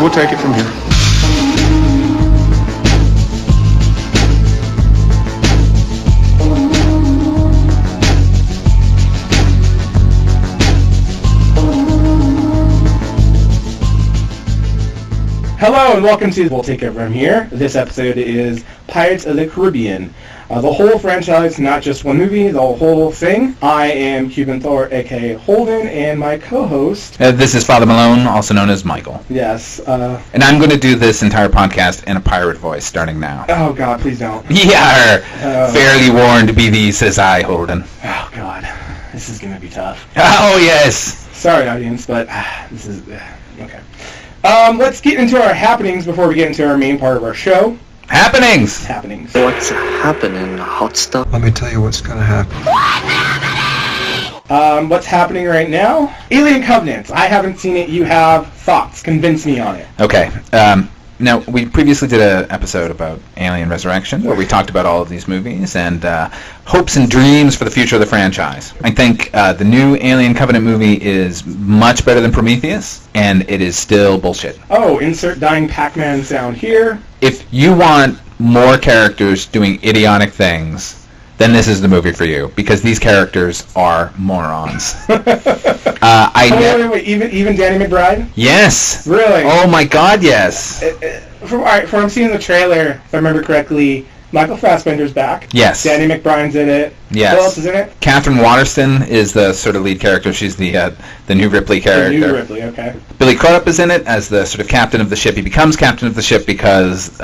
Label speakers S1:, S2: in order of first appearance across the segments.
S1: We'll take it from here.
S2: Hello and welcome to We'll Take It From Here. This episode is Pirates of the Caribbean. The whole franchise, not just one movie, the whole thing. I am Cuban Thor, aka Holden, and my co-host...
S3: this is Father Malone, also known as Michael.
S2: Yes.
S3: And I'm going to do this entire podcast in a pirate voice, starting now.
S2: Oh, God, please don't.
S3: Yar! Fairly warned be thee, says I, Holden.
S2: Oh, God. This is going to be tough.
S3: Oh, yes!
S2: Sorry, audience, but this is... okay. Let's get into our happenings before we get into our main part of our show.
S3: Happenings!
S4: What's happening, hot stuff?
S1: Let me tell you what's going to happen.
S2: What's happening right now? Alien Covenant. I haven't seen it. You have. Thoughts. Convince me on it.
S3: Okay. Now, we previously did an episode about Alien Resurrection, where we talked about all of these movies and hopes and dreams for the future of the franchise. I think the new Alien Covenant movie is much better than Prometheus, and it is still bullshit.
S2: Oh, insert dying Pac-Man sound here.
S3: If you want more characters doing idiotic things, then this is the movie for you, because these characters are morons.
S2: Wait. Even Danny McBride?
S3: Yes.
S2: Really?
S3: Oh my God, yes.
S2: From what I'm seeing in the trailer, if I remember correctly, Michael Fassbender's back.
S3: Yes.
S2: Danny McBride's in it.
S3: Yes.
S2: Who else is in it?
S3: Catherine Waterston is the sort of lead character. She's the new Ripley character.
S2: The new Ripley, okay.
S3: Billy Crudup is in it as the sort of captain of the ship. He becomes captain of the ship because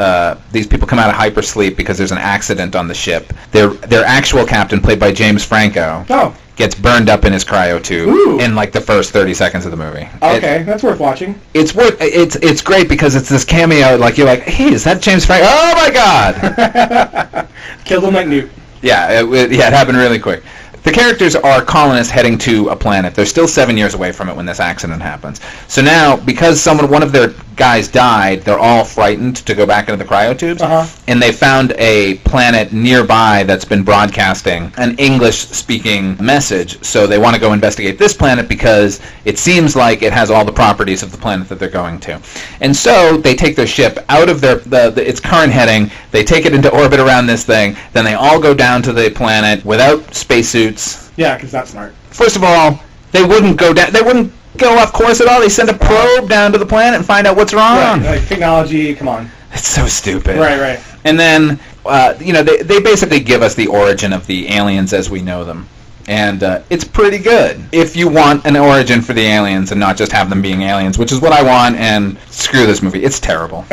S3: these people come out of hypersleep because there's an accident on the ship. Their actual captain, played by James Franco, gets burned up in his cryo tube in like the first 30 seconds of the movie.
S2: Okay, that's worth watching.
S3: It's great because it's this cameo. Like you're like, hey, is that James Franco? Oh my God!
S2: Killed him like Newt.
S3: Yeah, it happened really quick. The characters are colonists heading to a planet. They're still 7 years away from it when this accident happens. So now, because one of their guys died, they're all frightened to go back into the cryotubes, and they found a planet nearby that's been broadcasting an English-speaking message. So they want to go investigate this planet because it seems like it has all the properties of the planet that they're going to. And so they take their ship out of its current heading. They take it into orbit around this thing. Then they all go down to the planet without spacesuits.
S2: Yeah, because that's smart.
S3: First of all, they wouldn't go down. They wouldn't go off course at all. They send a probe down to the planet and find out what's wrong.
S2: Right, like technology. Come on.
S3: It's so stupid.
S2: Right.
S3: And then, they basically give us the origin of the aliens as we know them, and it's pretty good. If you want an origin for the aliens and not just have them being aliens, which is what I want, and screw this movie. It's terrible.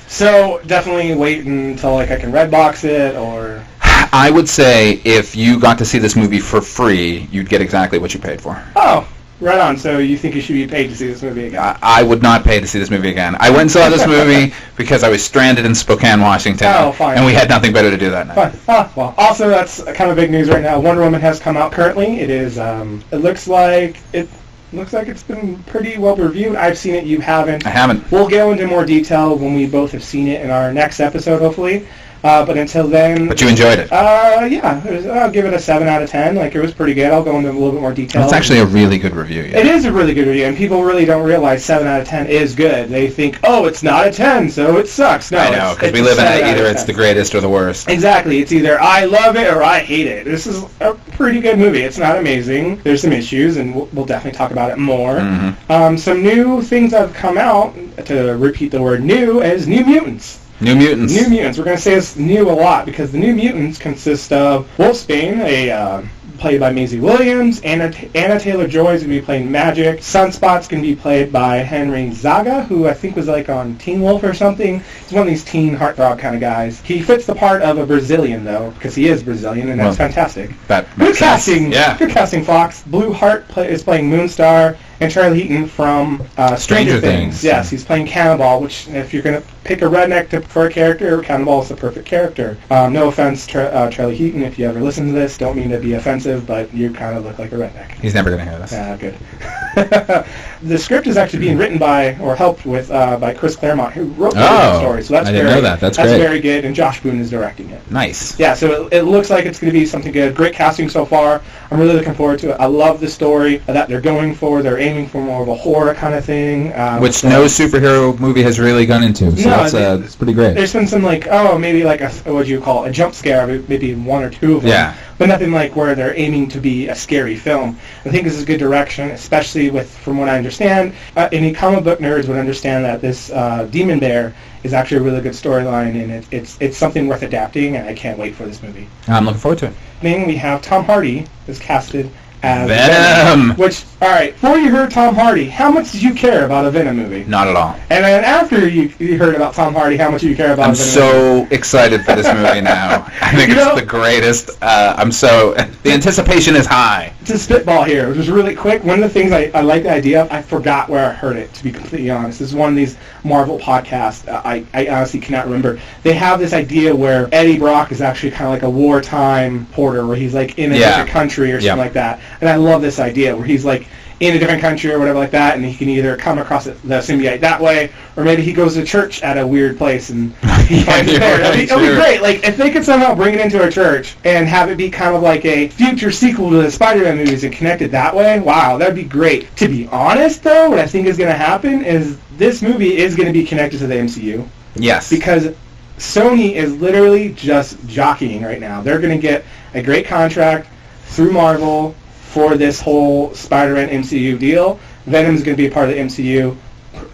S2: So definitely wait until I can Redbox it, or...
S3: I would say if you got to see this movie for free, you'd get exactly what you paid for.
S2: Oh, right on. So you think you should be paid to see this movie again?
S3: I would not pay to see this movie again. I went and saw this movie because I was stranded in Spokane, Washington, and we had nothing better to do that night.
S2: Fine. Well, also that's kind of big news right now. Wonder Woman has come out currently. It is. It looks like it's been pretty well reviewed. I've seen it. You haven't.
S3: I haven't.
S2: We'll go into more detail when we both have seen it in our next episode, hopefully. But until then...
S3: But you enjoyed it?
S2: Yeah. I'll give it a 7 out of 10. Like, it was pretty good. I'll go into a little bit more detail.
S3: It's actually a really good review, yeah.
S2: It is a really good review, and people really don't realize 7 out of 10 is good. They think, oh, it's not a 10, so it sucks. No,
S3: I know, because we live in either it's the greatest or the worst.
S2: Exactly. It's either I love it or I hate it. This is a pretty good movie. It's not amazing. There's some issues, and we'll definitely talk about it more. Mm-hmm. Some new things that have come out, to repeat the word new, is New Mutants.
S3: New Mutants.
S2: We're going to say this new a lot because the New Mutants consist of Wolfsbane, played by Maisie Williams. Anna Taylor-Joy is going to be playing Magic. Sunspot's going to be played by Henry Zaga, who I think was like on Teen Wolf or something. He's one of these teen heartthrob kind of guys. He fits the part of a Brazilian, though, because he is Brazilian, and that's fantastic.
S3: Good
S2: casting. Yeah. Good casting, Fox. Blue Hart is playing Moonstar. And Charlie Heaton from Stranger Things. Yes, he's playing Cannonball, which if you're going to pick a redneck for a character, Cannonball is the perfect character. No offense, Charlie Heaton, if you ever listen to this, don't mean to be offensive, but you kind of look like a redneck.
S3: He's never going to hear this.
S2: Good. The script is actually being written by, or helped with, by Chris Claremont, who wrote the story. So that's
S3: I didn't know that. That's great.
S2: very good, and Josh Boone is directing it.
S3: Nice.
S2: Yeah, so it looks like it's going to be something good. Great casting so far. I'm really looking forward to it. I love the story that they're going for. They're aiming for more of a horror kind of thing.
S3: Which no superhero movie has really gone into, so that's pretty great.
S2: There's been some maybe like what do you call it, a jump scare, maybe one or two of them.
S3: Yeah.
S2: But nothing like where they're aiming to be a scary film. I think this is a good direction, especially from what I understand. Any comic book nerds would understand that this Demon Bear is actually a really good storyline, and it's something worth adapting, and I can't wait for this movie.
S3: I'm looking forward to it.
S2: We have Tom Hardy is casted as
S3: Venom.
S2: Which, all right, before you heard Tom Hardy, how much did you care about a Venom movie?
S3: Not at all.
S2: And then after you heard about Tom Hardy, how much do you care about a Venom movie?
S3: I'm so excited for this movie now. I think it's the greatest. The anticipation is high.
S2: To spitball here, just really quick, one of the things I like the idea of, I forgot where I heard it, to be completely honest. This is one of these Marvel podcasts. I honestly cannot remember. They have this idea where Eddie Brock is actually kind of like a wartime porter, where he's like in a different country or something like that. And I love this idea where he's like in a different country or whatever like that, and he can either come across the symbiote that way, or maybe he goes to church at a weird place and he finds it there. It'll be great. Like, if they could somehow bring it into a church and have it be kind of like a future sequel to the Spider-Man movies and connect it that way, wow, that'd be great. To be honest, though, what I think is going to happen is this movie is going to be connected to the MCU.
S3: Yes.
S2: Because Sony is literally just jockeying right now. They're going to get a great contract through Marvel for this whole Spider-Man MCU deal. Venom's going to be a part of the MCU.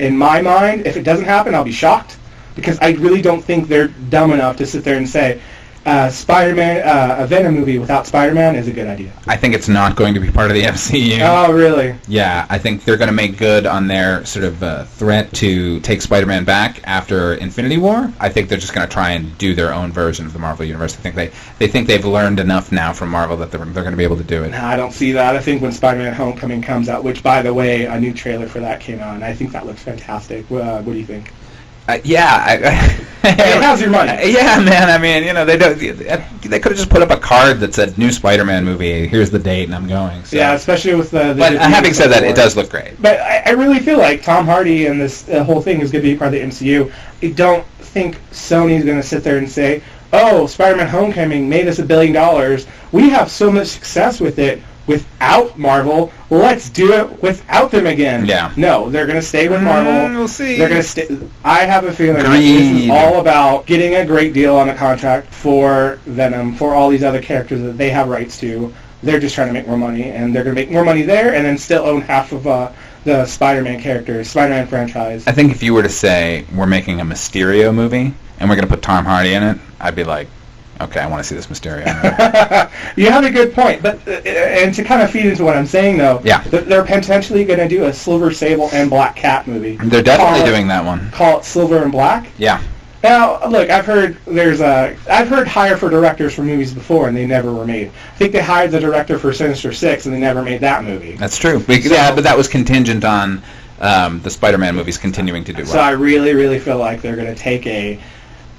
S2: In my mind, if it doesn't happen, I'll be shocked, because I really don't think they're dumb enough to sit there and say, Spider-Man, a Venom movie without Spider-Man is a good idea.
S3: I think it's not going to be part of the MCU.
S2: Oh, really?
S3: Yeah, I think they're going to make good on their sort of threat to take Spider-Man back after Infinity War. I think they're just going to try and do their own version of the Marvel Universe. I think they think they've learned enough now from Marvel that they're going to be able to do it.
S2: No, I don't see that. I think when Spider-Man Homecoming comes out, which, by the way, a new trailer for that came out, and I think that looks fantastic. What do you think?
S3: It has
S2: your money.
S3: Yeah, man. I mean, they could have just put up a card that said "New Spider-Man movie." Here's the date, and I'm going. So.
S2: Yeah, especially with the
S3: But having said that, it does look great.
S2: But I really feel like Tom Hardy and this whole thing is going to be part of the MCU. I don't think Sony's going to sit there and say, "Oh, Spider-Man: Homecoming made us $1 billion. We have so much success with it." Without Marvel, let's do it without them again.
S3: Yeah.
S2: No, they're going to stay with Marvel.
S3: We'll see.
S2: They're going to stay. I have a feeling that this is all about getting a great deal on the contract for Venom, for all these other characters that they have rights to. They're just trying to make more money, and they're going to make more money there, and then still own half of the Spider-Man characters, Spider-Man franchise.
S3: I think if you were to say we're making a Mysterio movie and we're going to put Tom Hardy in it, I'd be like, okay, I want to see this Mysterio movie.
S2: You have a good point, but and to kind of feed into what I'm saying, though, they're potentially going to do a Silver Sable and Black Cat movie.
S3: They're definitely doing that one.
S2: Call it Silver and Black?
S3: Yeah.
S2: Now, look, I've heard hire for directors for movies before, and they never were made. I think they hired the director for Sinister Six, and they never made that movie.
S3: That's true. But that was contingent on the Spider-Man movies continuing to do well.
S2: So I really, really feel like they're going to take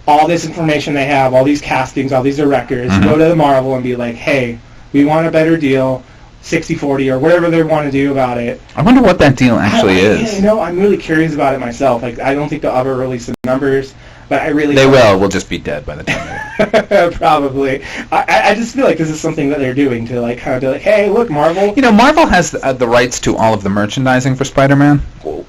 S2: all this information they have, all these castings, all these directors, go to the Marvel and be like, hey, we want a better deal, 60-40 or whatever they want to do about it.
S3: I wonder what that deal actually is.
S2: I'm really curious about it myself. Like, I don't think they'll ever release the numbers, but I really...
S3: They will. We'll just be dead by the time.
S2: Probably. I just feel like this is something that they're doing to, like, kind of be like, hey, look, Marvel...
S3: Marvel has the rights to all of the merchandising for Spider-Man.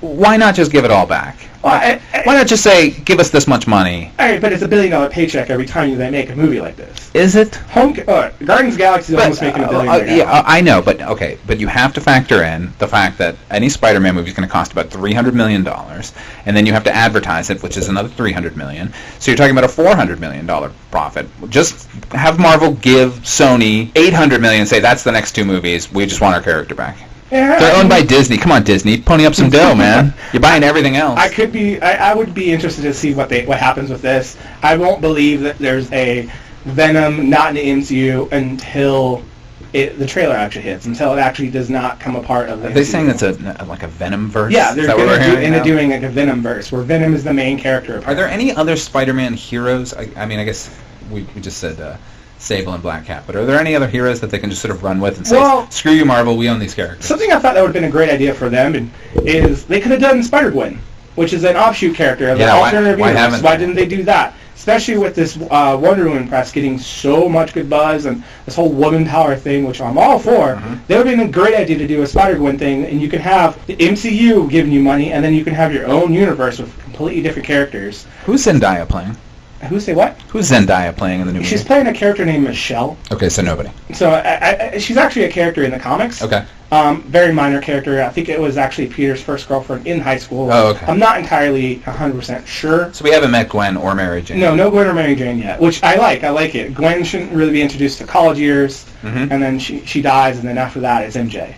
S3: Why not just give it all back? Why not just say, give us this much money?
S2: All right, but it's $1 billion paycheck every time they make a movie like this.
S3: Is it?
S2: Guardians of the Galaxy is almost making $1 billion right now.
S3: Yeah, I know, but okay. But you have to factor in the fact that any Spider-Man movie is going to cost about $300 million, and then you have to advertise it, which is another $300 million. So you're talking about a $400 million profit. Just have Marvel give Sony $800 million and say, that's the next two movies. We just want our character back.
S2: Yeah,
S3: they're owned by Disney. Come on, Disney, pony up some dough, man. You're buying everything else.
S2: I would be interested to see what happens with this. I won't believe that there's a Venom not in the MCU until the trailer actually hits, until it actually does not come a part of the MCU.
S3: Are they saying it's like a Venom verse?
S2: Yeah, they're doing like a Venom verse, where Venom is the main character.
S3: Are there any other Spider-Man heroes? I mean, I guess we just said Sable and Black Cat, but are there any other heroes that they can just sort of run with and say, screw you, Marvel, we own these characters?
S2: Something I thought that would have been a great idea for them is they could have done Spider-Gwen, which is an offshoot character of the alternative universe. Why didn't they do that? especially with this Wonder Woman press getting so much good buzz and this whole woman power thing, which I'm all for, that would have been a great idea to do a Spider-Gwen thing, and you can have the MCU giving you money, and then you can have your own universe with completely different characters.
S3: Who's Zendaya playing?
S2: Who say what?
S3: Who's Zendaya playing in the new movie?
S2: She's playing a character named Michelle.
S3: Okay, so nobody.
S2: So she's actually a character in the comics.
S3: Okay.
S2: Very minor character. I think it was actually Peter's first girlfriend in high school.
S3: Oh, okay.
S2: I'm not entirely 100% sure.
S3: So we haven't met Gwen or Mary Jane.
S2: No Gwen or Mary Jane yet, which I like. I like it. Gwen shouldn't really be introduced to college years, and then she dies, and then after that it's MJ.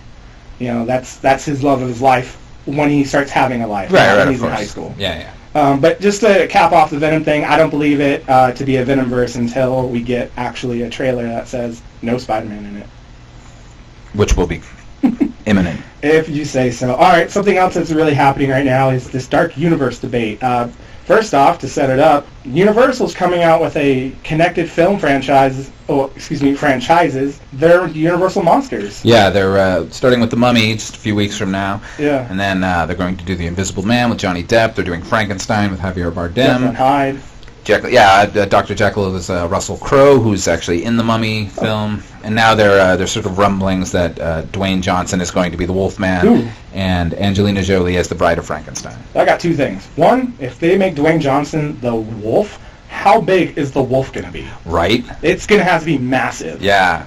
S2: You know, that's his love of his life when he starts having a life.
S3: Right,
S2: when he's
S3: of
S2: in
S3: course.
S2: high school.
S3: Yeah.
S2: But just to cap off the Venom thing, I don't believe it to be a Venomverse until we get actually a trailer that says no Spider-Man in it.
S3: Which will be imminent.
S2: If you say so. All right, something else that's really happening right now is this Dark Universe debate. First off, to set it up, Universal's coming out with a connected film franchises. They're Universal Monsters.
S3: Yeah, they're starting with The Mummy just a few weeks from now.
S2: Yeah.
S3: And then they're going to do The Invisible Man with Johnny Depp. They're doing Frankenstein with Javier
S2: Jekyll
S3: Bardem.
S2: and Hyde.
S3: Dr. Jekyll is Russell Crowe, who's actually in the Mummy film. And now there's sort of rumblings that Dwayne Johnson is going to be the Wolfman.
S2: Ooh.
S3: And Angelina Jolie as the Bride of Frankenstein.
S2: I got two things. One, if they make Dwayne Johnson the Wolf, how big is the wolf going to be?
S3: Right?
S2: It's going to have to be massive.
S3: Yeah.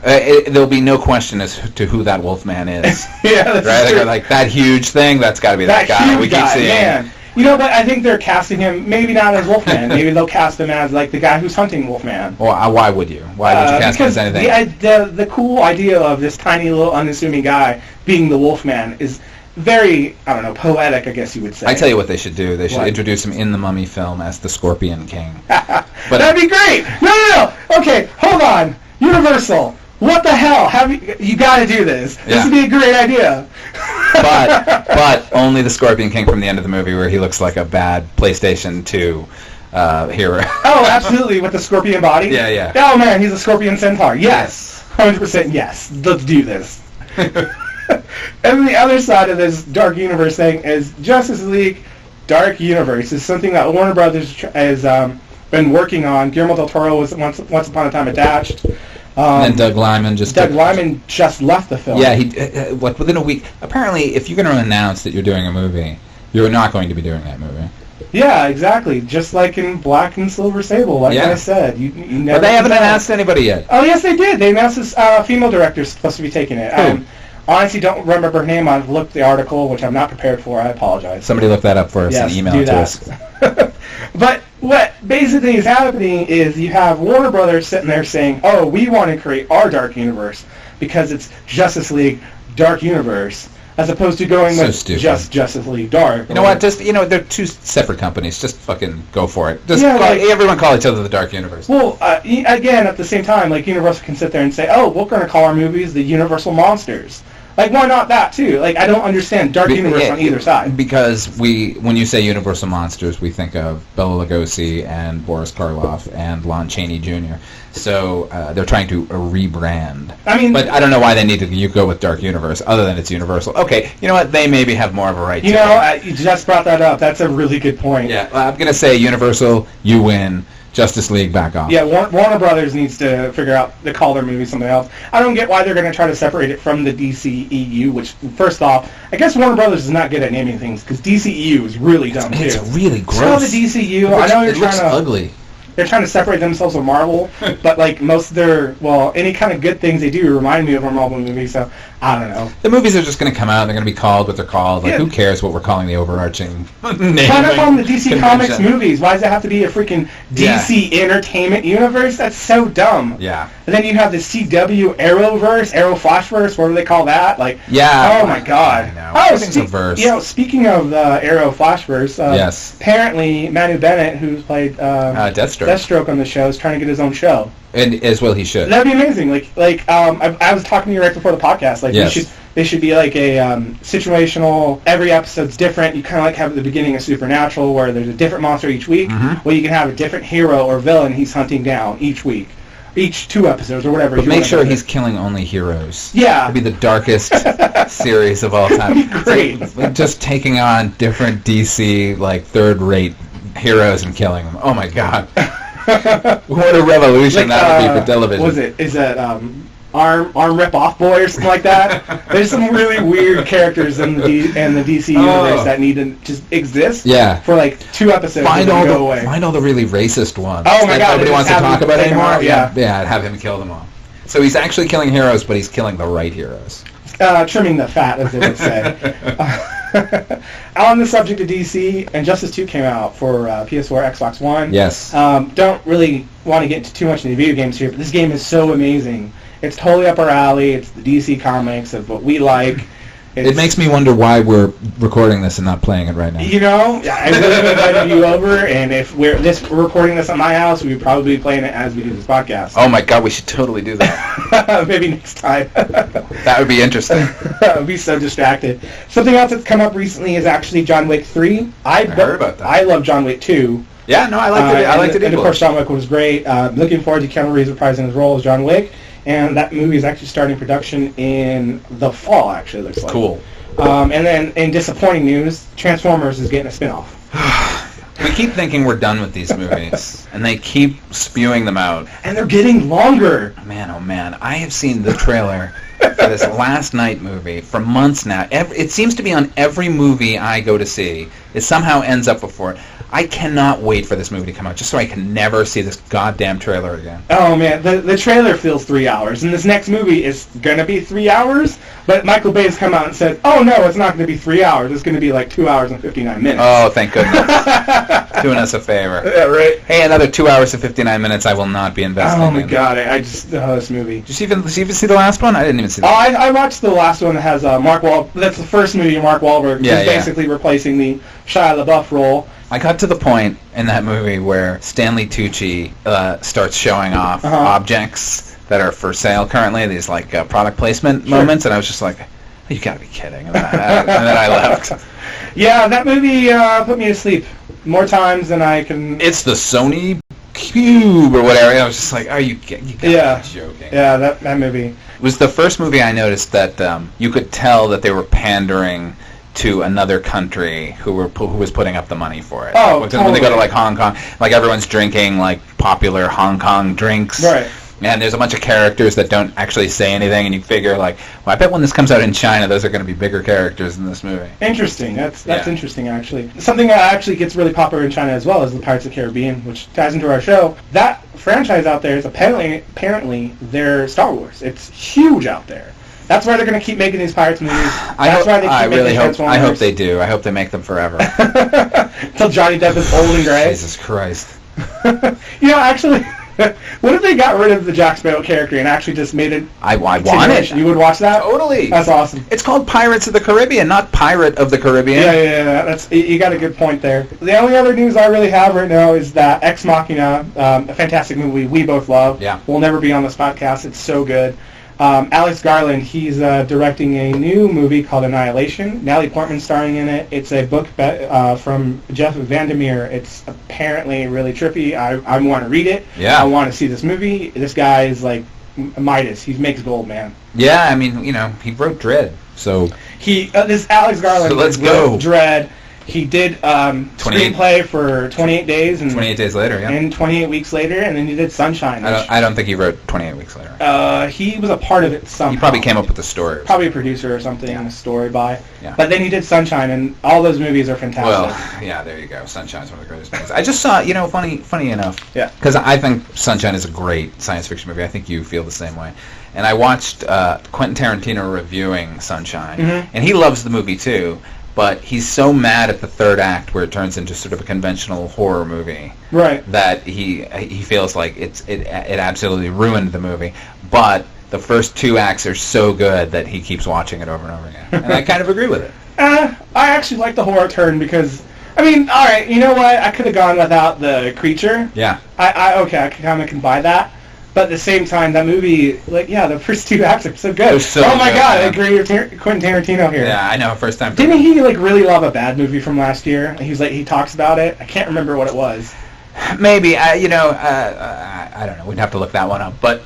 S3: There'll be no question as to who that Wolfman is.
S2: Yeah, that's
S3: right?
S2: true.
S3: Like that huge thing, that's got to be that guy.
S2: Huge
S3: We keep
S2: guy,
S3: seeing.
S2: Man. You know, but I think they're casting him maybe not as Wolfman. Maybe they'll cast him as like the guy who's hunting Wolfman.
S3: Well, why would you? Why would you cast him as anything?
S2: The cool idea of this tiny little unassuming guy being the Wolfman is very, I don't know, poetic, I guess you would say.
S3: I tell you what they should do. They should
S2: What?
S3: introduce him in the Mummy film as the Scorpion King.
S2: But that'd be great. No. Okay, hold on. Universal. What the hell? You got to do this.
S3: Yeah.
S2: This would be a great idea.
S3: but only the Scorpion King from the end of the movie, where he looks like a bad PlayStation 2 hero.
S2: Oh, absolutely, with the scorpion body?
S3: Yeah.
S2: Oh, man, he's a scorpion centaur. Yes. 100% yes. Let's do this. And then the other side of this Dark Universe thing is Justice League Dark Universe is something that Warner Brothers has been working on. Guillermo del Toro was once upon a time attached.
S3: And then Doug Liman just
S2: left the film.
S3: Yeah, he within a week. Apparently, if you're going to announce that you're doing a movie, you're not going to be doing that movie.
S2: Yeah, exactly. Just like in Black and Silver Sable, like I said. You never
S3: but they haven't announced anybody yet.
S2: Oh, yes, they did. They announced this female director supposed to be taking it.
S3: Who?
S2: Honestly, don't remember her name. I've looked the article, which I'm not prepared for. I apologize.
S3: Somebody look that up for us and email it to us.
S2: But what basically is happening is you have Warner Brothers sitting there saying, oh, we want to create our Dark Universe because it's Justice League Dark Universe, as opposed to going with just Justice League Dark.
S3: You know what? They're two separate companies. Just fucking go for it. Everyone call each other the Dark Universe.
S2: Well, again, at the same time, like Universal can sit there and say, oh, we're going to call our movies the Universal Monsters. Like, why not that, too? Like, I don't understand Dark Universe on either side.
S3: Because when you say Universal Monsters, we think of Bela Lugosi and Boris Karloff and Lon Chaney Jr. So they're trying to rebrand. But I don't know why they need to go with Dark Universe, other than it's Universal. Okay, you know what? They maybe have more of a right to it.
S2: You just brought that up. That's a really good point.
S3: Yeah, I'm going to say Universal, you win. Justice League, back off.
S2: Yeah, Warner Brothers needs to figure out to call their movie something else. I don't get why they're going to try to separate it from the DCEU, which, first off, I guess Warner Brothers is not good at naming things, because DCEU is really dumb, too.
S3: It's really gross.
S2: So the DCU, I know
S3: it looks ugly.
S2: They're trying to separate themselves from Marvel, but like most of their, any kind of good things they do remind me of a Marvel movie, so I don't know.
S3: The movies are just going to come out and they're going to be called what they're called. Like, who cares what we're calling the overarching name?
S2: Why not call them the DC Comics movies? Why does it have to be a freaking DC Entertainment Universe? That's so dumb.
S3: Yeah.
S2: And then you have the CW Arrowverse, Arrow Flashverse, what do they call that? Like,
S3: yeah.
S2: Oh my God.
S3: I know. Everything's a verse.
S2: Speaking of the Arrow Flashverse,
S3: yes.
S2: Apparently Manu Bennett, who's played Deathstroke on the show, is trying to get his own show.
S3: And as well he should.
S2: That'd be amazing. I was talking to you right before the podcast. Like, they should be like a situational. Every episode's different. You kind of like have at the beginning a Supernatural where there's a different monster each week. Mm-hmm. Where you can have a different hero or villain he's hunting down each week, each 2 episodes or whatever.
S3: But make sure he's killing only heroes.
S2: Yeah,
S3: it'd be the darkest series of all time.
S2: It'd be great.
S3: Like just taking on different DC like third-rate heroes and killing them. Oh my God. What a revolution
S2: Like,
S3: that would be for television.
S2: Was it? Is that arm rip off boy or something like that? There's some really weird characters in the DC universe that need to just exist.
S3: Yeah.
S2: For like 2 episodes.
S3: Find
S2: and
S3: all
S2: then
S3: the
S2: go away.
S3: find all the really racist ones.
S2: Oh my
S3: that
S2: God,
S3: nobody
S2: just
S3: wants to
S2: have
S3: talk
S2: him
S3: about
S2: take 'em
S3: anymore.
S2: out, yeah.
S3: Yeah, have him kill them all. So he's actually killing heroes, but he's killing the right heroes.
S2: Trimming the fat, as they would say. On the subject of DC, Injustice 2 came out for PS4, Xbox One.
S3: Yes.
S2: Don't really want to get into too much into video games here, but this game is so amazing. It's totally up our alley. It's the DC comics of what we like.
S3: It makes me wonder why we're recording this and not playing it right now.
S2: You know, I would have invited you over, and if we're recording this at my house, we would probably be playing it as we do this podcast.
S3: Oh my God, we should totally do that.
S2: Maybe next time.
S3: That would be interesting.
S2: I would be so distracted. Something else that's come up recently is actually John Wick 3.
S3: I heard about that.
S2: I love John Wick 2.
S3: Yeah, no, I liked it. I liked it.
S2: And of course, John Wick was great. Looking forward to Keanu Reeves reprising his role as John Wick. And that movie is actually starting production in the fall, actually, it looks like.
S3: Cool.
S2: And then, in disappointing news, Transformers is getting a spin-off.
S3: We keep thinking we're done with these movies, and they keep spewing them out.
S2: And they're getting longer.
S3: Man, oh man, I have seen the trailer for this Last Night movie for months now. It seems to be on every movie I go to see. It somehow ends up before it. I cannot wait for this movie to come out, just so I can never see this goddamn trailer again.
S2: Oh man, the trailer feels 3 hours, and this next movie is gonna be 3 hours. But Michael Bay has come out and said, "Oh no, it's not gonna be 3 hours. It's gonna be like 2 hours and 59 minutes."
S3: Oh, thank goodness, doing us a favor.
S2: Yeah, right.
S3: Hey, another 2 hours and 59 minutes. I will not be investing.
S2: Oh my
S3: in.
S2: God, I just this movie.
S3: Did you even see the last one? I didn't even see
S2: Oh,
S3: that.
S2: I watched the last one that has Mark Wahlberg. That's the first movie of Mark Wahlberg.
S3: Yeah,
S2: He's basically replacing the Shia LaBeouf role.
S3: I got to the point in that movie where Stanley Tucci starts showing off objects that are for sale currently, these like product placement moments, and I was just like, you gotta be kidding. And then I left.
S2: Yeah, that movie put me to sleep more times than I can...
S3: It's the Sony Cube or whatever. I was just like, you gotta be joking.
S2: Yeah, that movie.
S3: It was the first movie I noticed that you could tell that they were pandering to another country who was putting up the money for it.
S2: Oh,
S3: Because when they go to like Hong Kong, like everyone's drinking like popular Hong Kong drinks.
S2: Right.
S3: And there's a bunch of characters that don't actually say anything, and you figure like, well, I bet when this comes out in China, those are going to be bigger characters in this movie.
S2: Interesting. That's interesting, actually. Something that actually gets really popular in China as well is the Pirates of the Caribbean, which ties into our show. That franchise out there is apparently their Star Wars. It's huge out there. That's why they're going to keep making these Pirates movies. That's why they keep making Transformers.
S3: I hope they do. I hope they make them forever.
S2: Until Johnny Depp is old and gray.
S3: Jesus Christ.
S2: Actually... What if they got rid of the Jack Sparrow character and actually just made it...
S3: I want it.
S2: You would watch that?
S3: Totally.
S2: That's awesome.
S3: It's called Pirates of the Caribbean, not Pirate of the Caribbean.
S2: Yeah. You got a good point there. The only other news I really have right now is that Ex Machina, a fantastic movie we both love, will never be on this podcast. It's so good. Alex Garland, he's directing a new movie called Annihilation. Natalie Portman's starring in it. It's a book from Jeff Vandermeer. It's apparently really trippy. I want to read it.
S3: Yeah.
S2: I want to see this movie. This guy is like Midas. He makes gold, man.
S3: Yeah, I mean, he wrote Dredd, so...
S2: This Alex Garland
S3: so let's
S2: wrote
S3: go.
S2: Dredd. He did screenplay for 28 days. And
S3: 28 days later, yeah.
S2: And 28 weeks later, and then he did Sunshine.
S3: I don't think he wrote 28 weeks later.
S2: He was a part of it somehow.
S3: He probably came up with the story.
S2: Probably a producer or something, a story by.
S3: Yeah.
S2: But then he did Sunshine, and all those movies are fantastic.
S3: Well, yeah, there you go. Sunshine's one of the greatest movies. I just saw, funny enough.
S2: Yeah.
S3: Because I think Sunshine is a great science fiction movie. I think you feel the same way. And I watched Quentin Tarantino reviewing Sunshine, and he loves the movie too. But he's so mad at the third act where it turns into sort of a conventional horror movie,
S2: right? That
S3: he feels like it absolutely ruined the movie. But the first two acts are so good that he keeps watching it over and over again, and I kind of agree with it.
S2: I actually like the horror turn because, I mean, all right, you know what? I could have gone without the creature.
S3: Yeah.
S2: I kind of can buy that. But at the same time, that movie, the first two acts are so good.
S3: So
S2: oh my
S3: good,
S2: God,
S3: man.
S2: I agree with Quentin Tarantino here.
S3: Yeah, I know. First time.
S2: Didn't he really love a bad movie from last year? He talks about it. I can't remember what it was.
S3: Maybe I don't know. We'd have to look that one up. But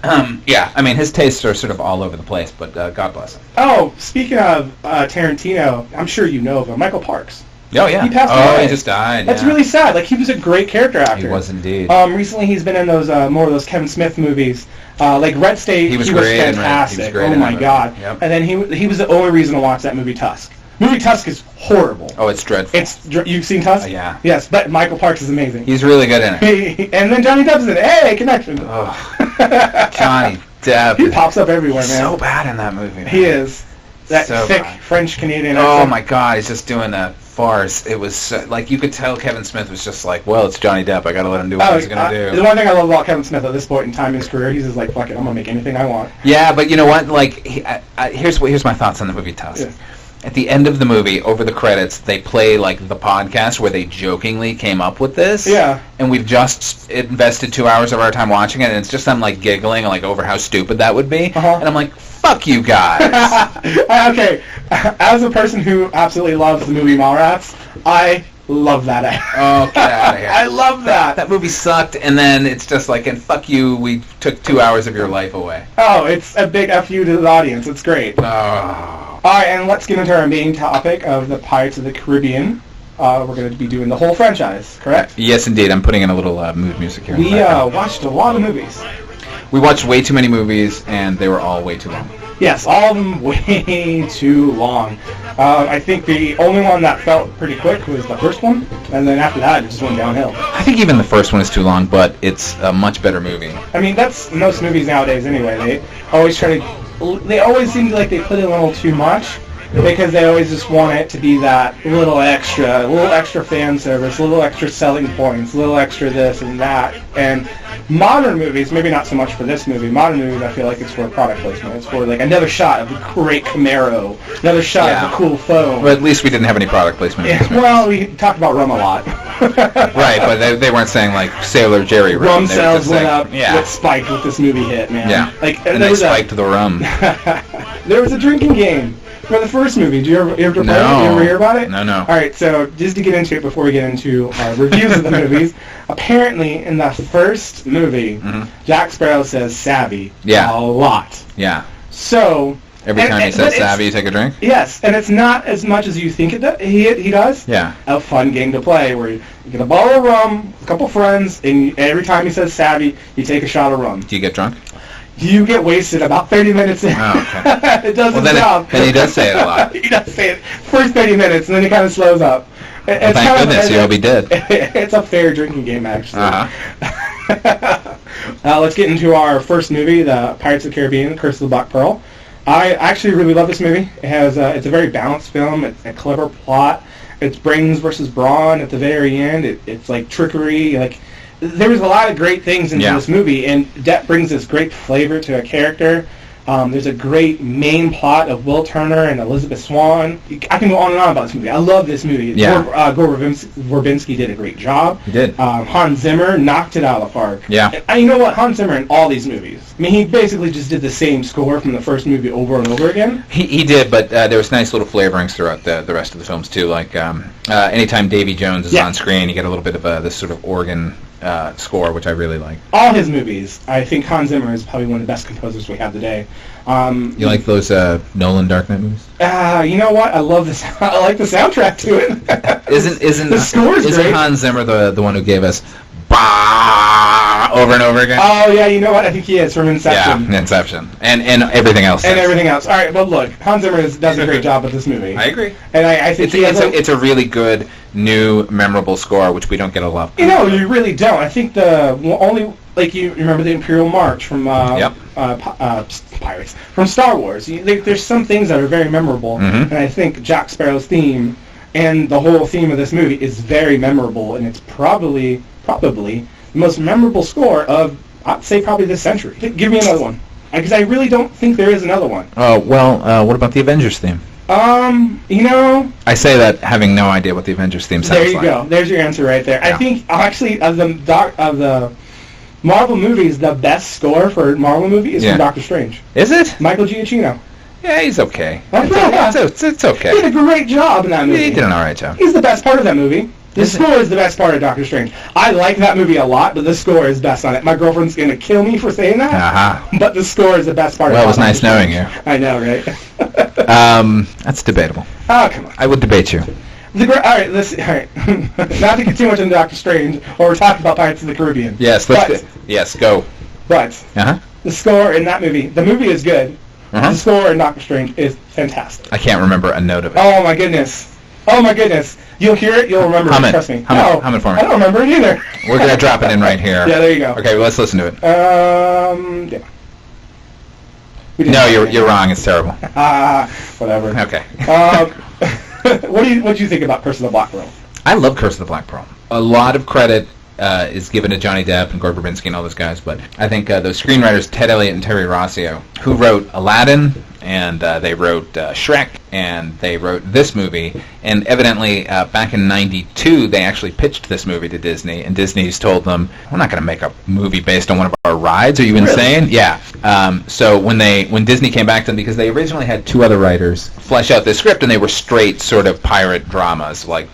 S3: yeah, I mean, his tastes are sort of all over the place. But God bless him.
S2: Oh, speaking of Tarantino, I'm sure you know of him, Michael Parks.
S3: Oh, yeah.
S2: He passed
S3: Oh,
S2: away.
S3: he just died.
S2: That's
S3: yeah.
S2: really sad. Like, he was a great character actor.
S3: He was indeed.
S2: Recently, he's been in those more of those Kevin Smith movies, like Red State.
S3: He was great in Red-
S2: fantastic.
S3: he was great
S2: oh
S3: in
S2: my
S3: that
S2: god!
S3: movie. Yep.
S2: And then he was the only reason to watch that movie Tusk. Movie Tusk is horrible.
S3: Oh, it's dreadful.
S2: You've seen Tusk?
S3: Yeah.
S2: Yes, but Michael Parks is amazing.
S3: He's really good in it.
S2: And then Johnny Depp's in it. Hey, connection.
S3: Oh, Johnny Depp.
S2: He pops up everywhere,
S3: He's
S2: man.
S3: so bad in that movie. Man.
S2: He is. That
S3: So
S2: thick
S3: bad.
S2: French-Canadian
S3: Oh
S2: accent.
S3: my God, he's just doing a farce. It was like you could tell Kevin Smith was just like, well, it's Johnny Depp. I got to let him do what he's gonna do.
S2: The one thing I love about Kevin Smith at this point in time in his career, he's just like, fuck it, I'm gonna make anything I want.
S3: Yeah, but you know what? Like, here's my thoughts on the movie Tusk.
S2: Yeah.
S3: At the end of the movie, over the credits, they play like the podcast where they jokingly came up with this.
S2: Yeah.
S3: And we've just invested 2 hours of our time watching it, and it's just them like giggling like over how stupid that would be.
S2: Uh-huh.
S3: And I'm like, fuck you guys.
S2: Okay, as a person who absolutely loves the movie Mallrats, I love that.
S3: Oh, get out of here.
S2: I love that.
S3: That movie sucked, and then it's just like, and fuck you, we took 2 hours of your life away.
S2: Oh, it's a big F you to the audience. It's great.
S3: Oh.
S2: All right, and let's get into our main topic of the Pirates of the Caribbean. We're going to be doing the whole franchise, correct?
S3: Yes, indeed. I'm putting in a little mood music here.
S2: We watched a lot of movies.
S3: We watched way too many movies, and they were all way too long.
S2: Yes, all of them way too long. I think the only one that felt pretty quick was the first one, and then after that, it just went downhill.
S3: I think even the first one is too long, but it's a much better movie.
S2: I mean, that's most movies nowadays anyway. They always seem like they put in a little too much because they always just want it to be that little extra fan service, a little extra selling points, a little extra this and that. And modern movies, maybe not so much for this movie, modern movies I feel like it's for product placement. It's for like another shot of the great Camaro, another shot of the cool phone.
S3: Well, at least we didn't have any product placement.
S2: Yeah, well, we talked about rum a lot.
S3: Right, but they weren't saying like Sailor Jerry rum.
S2: Rum
S3: They were
S2: sales
S3: just
S2: went
S3: saying,
S2: up,
S3: yeah.
S2: it spiked with this movie hit, man.
S3: Yeah,
S2: Like,
S3: and
S2: there
S3: they
S2: was
S3: spiked the rum.
S2: there was a drinking game for the first movie. Do you ever play it? Do you ever hear about it?
S3: No.
S2: All right, so just to get into it before we get into reviews of the movies, apparently in the first movie, Jack Sparrow says savvy a lot.
S3: Yeah.
S2: So
S3: Every time he says savvy, you take a drink?
S2: Yes, and it's not as much as you think he does.
S3: Yeah.
S2: A fun game to play where you get a bottle of rum, a couple friends, and every time he says savvy, you take a shot of rum.
S3: Do you get drunk?
S2: You get wasted about 30 minutes in.
S3: Oh, okay.
S2: It does its
S3: then
S2: job.
S3: Then he does say it a lot.
S2: He does say it first 30 minutes, and then he kind of slows up.
S3: Well, thank goodness, you'll be dead.
S2: It's a fair drinking game, actually.
S3: Uh-huh.
S2: Let's get into our first movie, the Pirates of the Caribbean, Curse of the Black Pearl. I actually really love this movie. It has it's a very balanced film. It's a clever plot. It's brains versus brawn at the very end. It's like trickery. Like there was a lot of great things into this movie, and Depp brings this great flavor to a character. There's a great main plot of Will Turner and Elizabeth Swann. I can go on and on about this movie. I love this movie.
S3: Yeah.
S2: Gore Verbinski did a great job.
S3: He did.
S2: Hans Zimmer knocked it out of the park.
S3: Yeah.
S2: And you know what? Hans Zimmer in all these movies. I mean, he basically just did the same score from the first movie over and over again.
S3: He did, but there was nice little flavorings throughout the rest of the films, too. Like, anytime Davy Jones is on screen, you get a little bit of this sort of organ score, which I really like.
S2: All his movies, I think Hans Zimmer is probably one of the best composers we have today.
S3: You like those Nolan Dark Knight movies?
S2: You know what? I love this. I like the soundtrack to it.
S3: Isn't
S2: the score is
S3: isn't
S2: great.
S3: Hans Zimmer the one who gave us bah over and over again?
S2: Oh yeah, you know what? I think he is from Inception.
S3: Yeah, Inception, and everything else.
S2: And everything else. All right, well look, Hans Zimmer does a great job with this movie.
S3: I agree.
S2: And I think
S3: it's a really good, new, memorable score, which we don't get a lot.
S2: You know, you really don't. I think the only, like, you remember the Imperial March from Pirates, from Star Wars. There's some things that are very memorable, and I think Jack Sparrow's theme and the whole theme of this movie is very memorable, and it's probably the most memorable score of, I'd say, probably this century. Give me another one, because I really don't think there is another one.
S3: Oh, well, what about the Avengers theme?
S2: You know...
S3: I say that having no idea what the Avengers theme sounds like.
S2: There you go. There's your answer right there.
S3: Yeah.
S2: I think, actually, of the Marvel movies, the best score for a Marvel movie is from Doctor Strange.
S3: Is it?
S2: Michael Giacchino.
S3: Yeah, he's okay.
S2: Yeah.
S3: It's okay.
S2: He did a great job in that movie.
S3: He did an alright job.
S2: He's the best part of that movie. The score is the best part of Doctor Strange. I like that movie a lot, but the score is best on it. My girlfriend's going to kill me for saying that, but the score is the best part of it.
S3: Well, it was nice knowing you.
S2: I know, right?
S3: That's debatable.
S2: Oh, come on.
S3: I would debate you.
S2: All right, listen. All right, not to get too much into Doctor Strange, or we're talking about Pirates of the Caribbean.
S3: Yes, yes, go.
S2: But the score in that movie, the movie is good. The score in Doctor Strange is fantastic.
S3: I can't remember a note of it.
S2: Oh my goodness. You'll hear it, you'll remember it. Trust me.
S3: Hum it for me.
S2: I don't remember it either.
S3: We're gonna drop it in right here.
S2: Yeah, there you go.
S3: Okay, well, let's listen to it.
S2: Yeah.
S3: No, you're wrong. It's terrible.
S2: Whatever.
S3: Okay.
S2: What do you think about Curse of the Black Pearl?
S3: I love Curse of the Black Pearl. A lot of credit is given to Johnny Depp and Gore Verbinski and all those guys, but I think those screenwriters, Ted Elliott and Terry Rossio, who wrote Aladdin, and they wrote Shrek, and they wrote this movie, and evidently back in '92 they actually pitched this movie to Disney, and Disney's told them, we're not going to make a movie based on one of our rides, are you insane? Really? Yeah. So when Disney came back to them, because they originally had two other writers flesh out this script, and they were straight sort of pirate dramas, like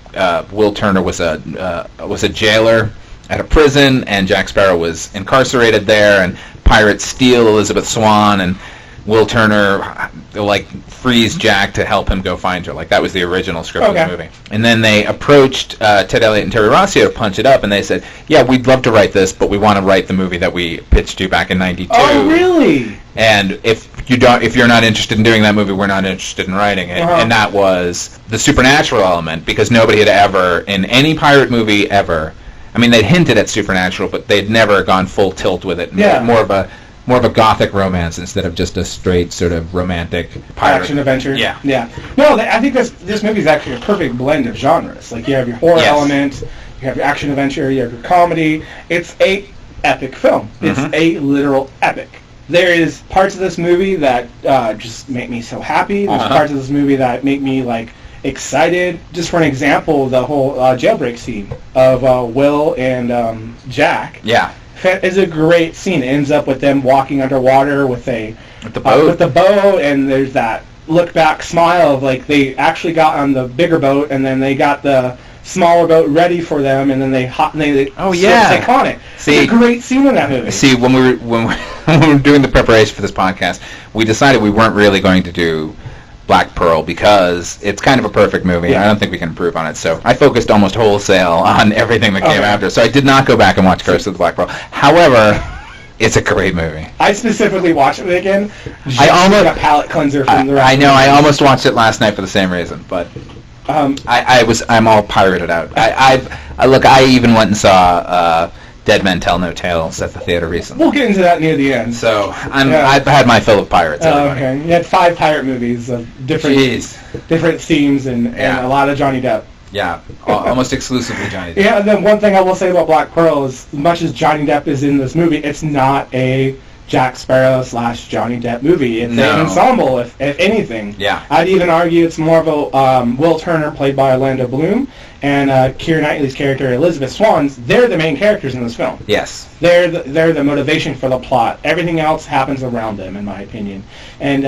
S3: Will Turner was a jailer at a prison, and Jack Sparrow was incarcerated there, and pirates steal Elizabeth Swann, and Will Turner frees Jack to help him go find her. Like, that was the original script of the movie. And then they approached Ted Elliott and Terry Rossio to punch it up, and they said, yeah, we'd love to write this, but we want to write the movie that we pitched you back in '92.
S2: Oh, really?
S3: And if you're not interested in doing that movie, we're not interested in writing it. And that was the supernatural element, because nobody had ever, in any pirate movie ever, I mean, they'd hinted at supernatural, but they'd never gone full tilt with it.
S2: Yeah.
S3: More of a gothic romance instead of just a straight sort of romantic pirate
S2: action adventure.
S3: Yeah.
S2: No, I think this movie is actually a perfect blend of genres. Like, you have your horror element, you have your action adventure, you have your comedy. It's a epic film. It's a literal epic. There is parts of this movie that just make me so happy. There's parts of this movie that make me excited. Just for an example, the whole jailbreak scene of Will and Jack.
S3: Yeah.
S2: Is a great scene. It ends up with them walking underwater with the boat, and there's that look back smile of they actually got on the bigger boat, and then they got the smaller boat ready for them, and then they take on it. See, it's a great scene in that movie.
S3: See, when we were doing the preparation for this podcast, we decided we weren't really going to do Black Pearl because it's kind of a perfect movie, and I don't think we can improve on it. So I focused almost wholesale on everything that came after. So I did not go back and watch Curse of the Black Pearl. However, it's a great movie. I
S2: specifically watched it again. I almost a palate cleanser from the rest.
S3: I know. I almost watched it last night for the same reason, but I'm all pirated out. I even went and saw Dead Men Tell No Tales at the theater recently.
S2: We'll get into that near the end.
S3: So I've had my fill of pirates.
S2: Okay, you had 5 pirate movies of different themes and a lot of Johnny Depp.
S3: Yeah, almost exclusively Johnny Depp.
S2: Yeah, and then one thing I will say about Black Pearl is, as much as Johnny Depp is in this movie, it's not a Jack Sparrow / Johnny Depp movie. It's an ensemble, if anything.
S3: Yeah.
S2: I'd even argue it's more of a Will Turner, played by Orlando Bloom, and Keira Knightley's character, Elizabeth Swann's. They're the main characters in this film.
S3: Yes.
S2: They're the motivation for the plot. Everything else happens around them, in my opinion. And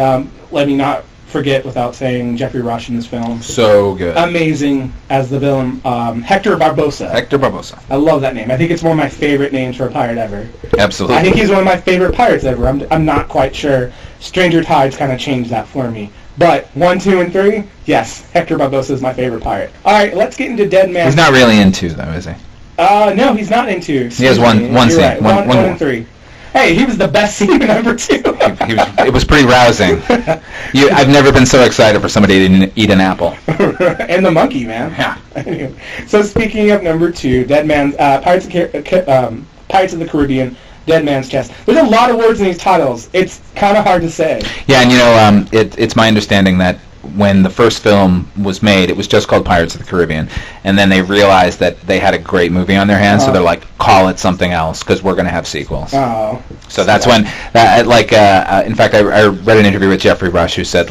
S2: let me not forget, without saying, Jeffrey Rush in this film.
S3: So good.
S2: Amazing as the villain. Hector Barbosa.
S3: Hector Barbosa.
S2: I love that name. I think it's one of my favorite names for a pirate ever.
S3: Absolutely.
S2: I think he's one of my favorite pirates ever. I'm not quite sure. Stranger Tides kind of changed that for me. But 1, 2, and 3, yes, Hector Barbosa is my favorite pirate. All right, let's get into Dead Man.
S3: He's not really in 2, though, is he?
S2: No, he's not in 2.
S3: He has one scene.
S2: Right. One and 3. Hey, he was the best scene in number 2.
S3: It was pretty rousing. I've never been so excited for somebody to eat an apple.
S2: And the monkey, man.
S3: Yeah.
S2: So speaking of number 2, Dead Man's Pirates of the Caribbean, Dead Man's Chest. There's a lot of words in these titles. It's kind of hard to say.
S3: Yeah, and it's my understanding that when the first film was made, it was just called Pirates of the Caribbean, and then they realized that they had a great movie on their hands, so they're like, call it something else, because we're going to have sequels.
S2: Oh.
S3: So that's when, in fact, I read an interview with Jeffrey Rush who said,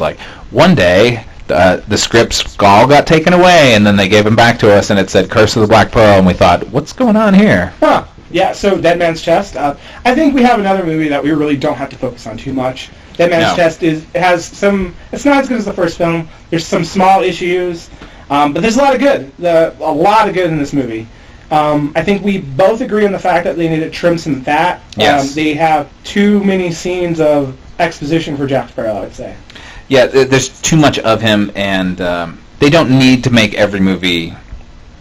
S3: one day, the scripts all got taken away, and then they gave them back to us, and it said Curse of the Black Pearl, and we thought, what's going on here?
S2: Huh. Yeah, so Dead Man's Chest. I think we have another movie that we really don't have to focus on too much. Dead Man's Chest has some. It's not as good as the first film. There's some small issues, but there's a lot of good. A lot of good in this movie. I think we both agree on the fact that they need to trim some fat.
S3: Yes.
S2: They have too many scenes of exposition for Jack Sparrow, I would say.
S3: Yeah, there's too much of him, and they don't need to make every movie.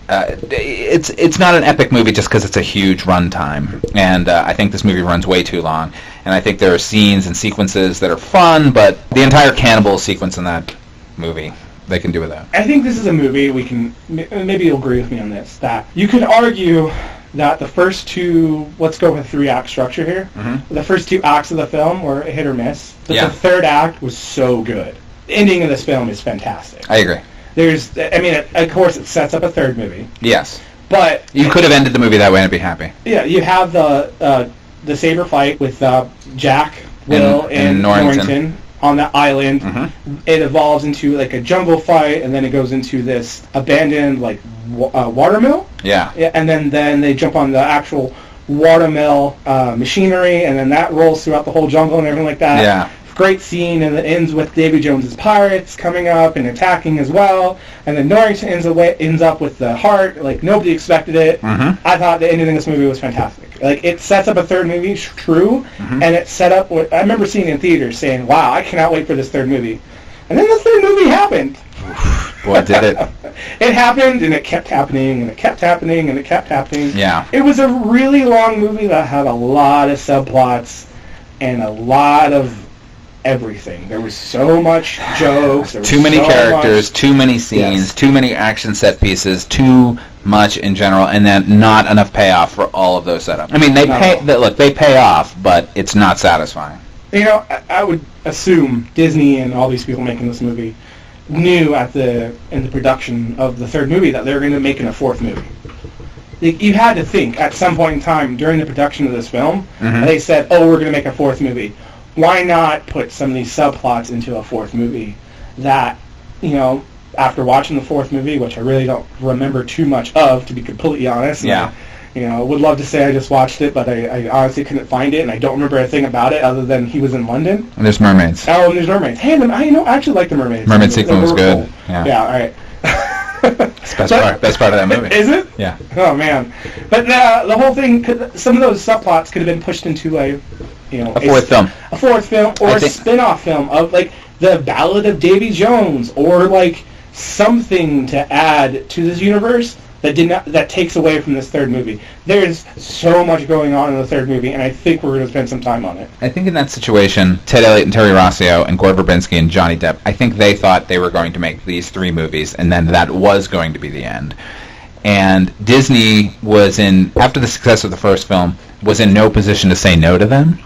S3: It's not an epic movie just because it's a huge runtime, and I think this movie runs way too long. And I think there are scenes and sequences that are fun, but the entire cannibal sequence in that movie, they can do without.
S2: I think this is a movie we can, maybe you'll agree with me on this, that you could argue that the first two, let's go with 3-act structure here, the first 2 acts of the film were hit or miss, but the third act was so good. The ending of this film is fantastic.
S3: I agree.
S2: Of course it sets up a third movie.
S3: Yes.
S2: But
S3: you could have ended the movie that way and I'd be happy.
S2: Yeah, you have the saber fight with Jack, Will, and Norrington on that island. It evolves into like a jungle fight, and then it goes into this abandoned watermill.
S3: Yeah.
S2: And then they jump on the actual watermill machinery, and then that rolls throughout the whole jungle and everything like that.
S3: Yeah.
S2: Great scene, and it ends with Davy Jones's pirates coming up and attacking as well. And then Norrington ends up with the heart. Like, nobody expected it. I thought the ending of this movie was fantastic. Like, it sets up a third movie, true, and it set up what I remember seeing in theaters, saying, "Wow, I cannot wait for this third movie." And then the third movie happened.
S3: Boy, did it.
S2: It happened, and it kept happening, and it kept happening, and it kept happening.
S3: Yeah.
S2: It was a really long movie that had a lot of subplots and a lot of everything. There was so much jokes.
S3: Too many characters, too many scenes, too many action set pieces, too much in general, and then not enough payoff for all of those setups. I mean, they pay off, but it's not satisfying.
S2: You know, I would assume Disney and all these people making this movie knew in the production of the third movie that they were going to make a fourth movie. You had to think at some point in time during the production of this film, they said, "Oh, we're going to make a fourth movie. Why not put some of these subplots into a fourth movie that, after watching the fourth movie, which I really don't remember too much of, to be completely honest.
S3: Yeah.
S2: Would love to say I just watched it, but I honestly couldn't find it, and I don't remember a thing about it other than he was in London.
S3: And there's mermaids.
S2: Oh, and there's mermaids. Hey, I actually like the mermaids.
S3: Mermaid sequence was good.
S2: Cool. Yeah, all right.
S3: It's best part of that movie.
S2: Is it?
S3: Yeah.
S2: Oh, man. But the whole thing, some of those subplots could have been pushed into a fourth film. A fourth film, or a spin-off film of, like, the Ballad of Davy Jones, or, like, something to add to this universe that takes away from this third movie. There's so much going on in the third movie, and I think we're going to spend some time on it.
S3: I think in that situation, Ted Elliott and Terry Rossio and Gore Verbinski and Johnny Depp, I think they thought they were going to make these 3 movies, and then that was going to be the end. And Disney after the success of the first film, was in no position to say no to them.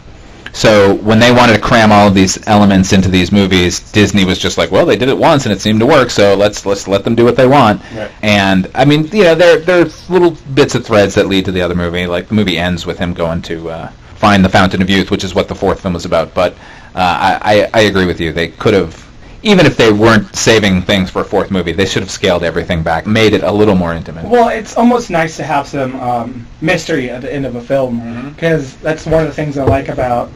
S3: So when they wanted to cram all of these elements into these movies, Disney was just like, well, they did it once and it seemed to work, so let's let them do what they want.
S2: Right.
S3: And I mean, there are little bits of threads that lead to the other movie. Like the movie ends with him going to find the Fountain of Youth, which is what the fourth film was about. But I agree with you. They could have, even if they weren't saving things for a fourth movie, they should have scaled everything back, made it a little more intimate.
S2: Well, it's almost nice to have some mystery at the end of a film, because that's one of the things I like about,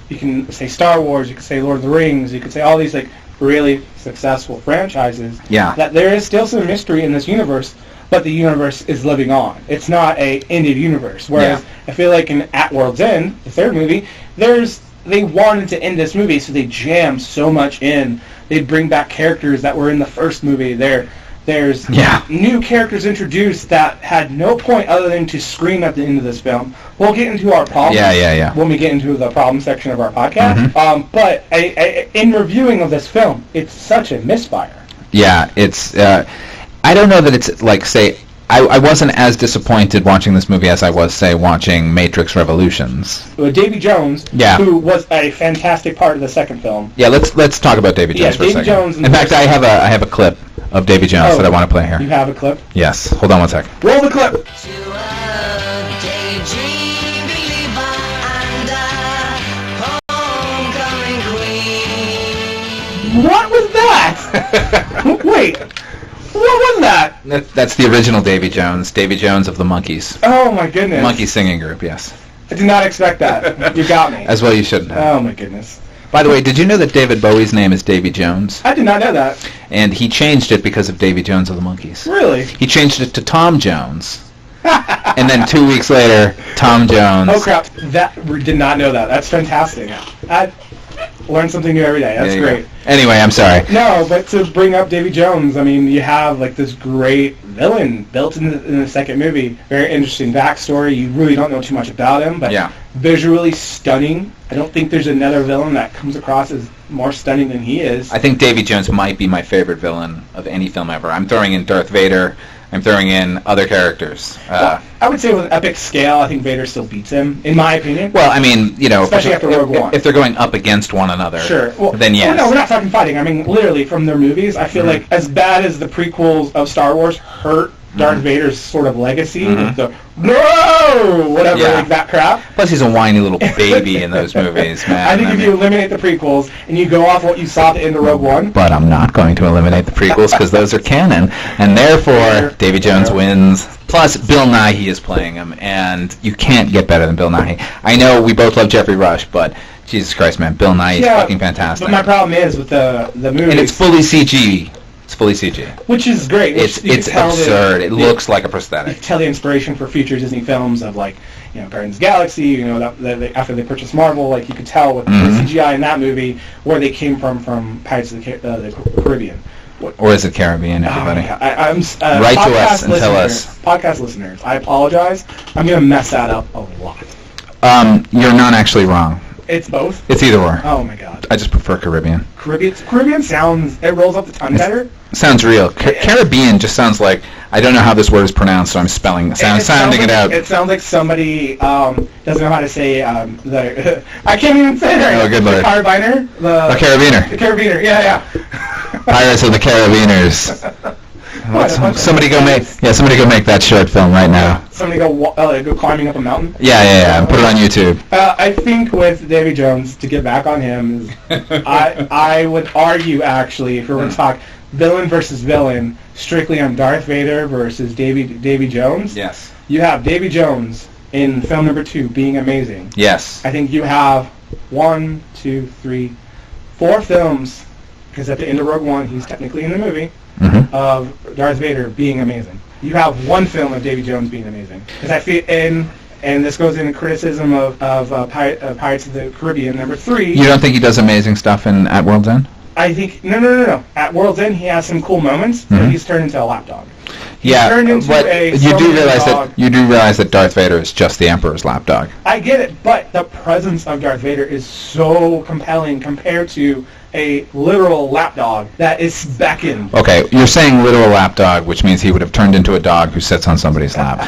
S2: you can say Star Wars, you can say Lord of the Rings, you can say all these like really successful franchises, that there is still some mystery in this universe, but the universe is living on. It's not a ended universe, whereas I feel like in At World's End, the third movie, they wanted to end this movie, so they jammed so much in. They bring back characters that were in the first movie. There's new characters introduced that had no point other than to scream at the end of this film. We'll get into our problems when we get into the problem section of our podcast. But in reviewing of this film, it's such a misfire.
S3: Yeah, it's... I don't know that it's like, say... I wasn't as disappointed watching this movie as I was, say, watching Matrix Revolutions.
S2: Davy Jones, who was a fantastic part of the second film.
S3: Yeah, let's talk about Davy Jones for a second.
S2: Jones
S3: in fact, I have a clip of Davy Jones that I want to play here.
S2: You have a clip?
S3: Yes. Hold on one second.
S2: Roll the clip. What was that? Wait. What was that?
S3: That's the original Davy Jones. Davy Jones of the Monkees.
S2: Oh, my goodness.
S3: Monkey singing group, yes.
S2: I did not expect that. You got me.
S3: As well you shouldn't have.
S2: Oh, my goodness.
S3: By the way, did you know that David Bowie's name is Davy Jones?
S2: I did not know that.
S3: And he changed it because of Davy Jones of the Monkees.
S2: Really?
S3: He changed it to Tom Jones. And then 2 weeks later, Tom Jones.
S2: Oh, crap. Did not know that. That's fantastic. Learn something new every day. That's great.
S3: Anyway, I'm sorry.
S2: No, but to bring up Davy Jones, I mean, you have like this great villain built in the second movie. Very interesting backstory. You really don't know too much about him, but visually stunning. I don't think there's another villain that comes across as more stunning than he is.
S3: I think Davy Jones might be my favorite villain of any film ever. I'm throwing in Darth Vader. I'm throwing in other characters.
S2: Well, I would say with epic scale, I think Vader still beats him, in my opinion.
S3: Well, I mean, you know,
S2: especially after Rogue One.
S3: If they're going up against one another,
S2: sure. Well,
S3: then yes.
S2: Well, no, we're not talking fighting. I mean, literally from their movies, I feel like as bad as the prequels of Star Wars hurt Darth Vader's sort of legacy, the whatever, like that crap.
S3: Plus, he's a whiny little baby in those movies, man.
S2: I think if you eliminate the prequels and you go off what you saw at the end of Rogue One.
S3: But I'm not going to eliminate the prequels because those are canon, and therefore Davy Jones wins. Plus, Bill Nighy is playing him, and you can't get better than Bill Nighy. I know we both love Jeffrey Rush, but Jesus Christ, man, Bill Nighy is fucking fantastic.
S2: But my problem is with the movie,
S3: and it's fully CG. It's fully CG.
S2: Which is great.
S3: It's absurd. It looks like a prosthetic.
S2: You can tell the inspiration for future Disney films of, like, you know, Guardians of the Galaxy, you know, that after they purchased Marvel, like, you could tell with the CGI in that movie where they came from Pirates of the Caribbean.
S3: Or is it Caribbean, everybody?
S2: I'm
S3: write to us and tell us.
S2: Podcast listeners, I apologize. I'm going to mess that up a lot.
S3: You're not actually wrong.
S2: It's both?
S3: It's either or.
S2: Oh, my God.
S3: I just prefer Caribbean.
S2: Caribbean sounds, it rolls off the tongue better.
S3: Sounds real. Caribbean just sounds like, I don't know how this word is pronounced, so I'm sounding it out.
S2: It sounds like somebody doesn't know how to say, I can't even say it right.
S3: Oh, good lord.
S2: The Carabiner?
S3: The Carabiner.
S2: The Carabiner, yeah.
S3: Pirates of the Carabiners. Somebody go make that short film right now.
S2: Somebody go climbing up a mountain?
S3: Yeah. Put it on YouTube.
S2: I think with Davy Jones, to get back on him, I would argue, actually, if we were to talk villain versus villain, strictly on Darth Vader versus Davy Jones.
S3: Yes.
S2: You have Davy Jones in film number 2 being amazing.
S3: Yes.
S2: I think you have 1, 2, 3, 4 films, because at the end of Rogue One, he's technically in the movie, of Darth Vader being amazing. You have 1 film of Davy Jones being amazing. Because I feel, and this goes into criticism of Pirates of the Caribbean number 3.
S3: You don't think he does amazing stuff at World's End?
S2: I think no. At World's End, he has some cool moments, but he's turned into a lapdog.
S3: Yeah, but you do realize that Darth Vader is just the Emperor's lapdog.
S2: I get it, but the presence of Darth Vader is so compelling compared to a literal lapdog that is beckoned.
S3: Okay, you're saying literal lapdog, which means he would have turned into a dog who sits on somebody's lap.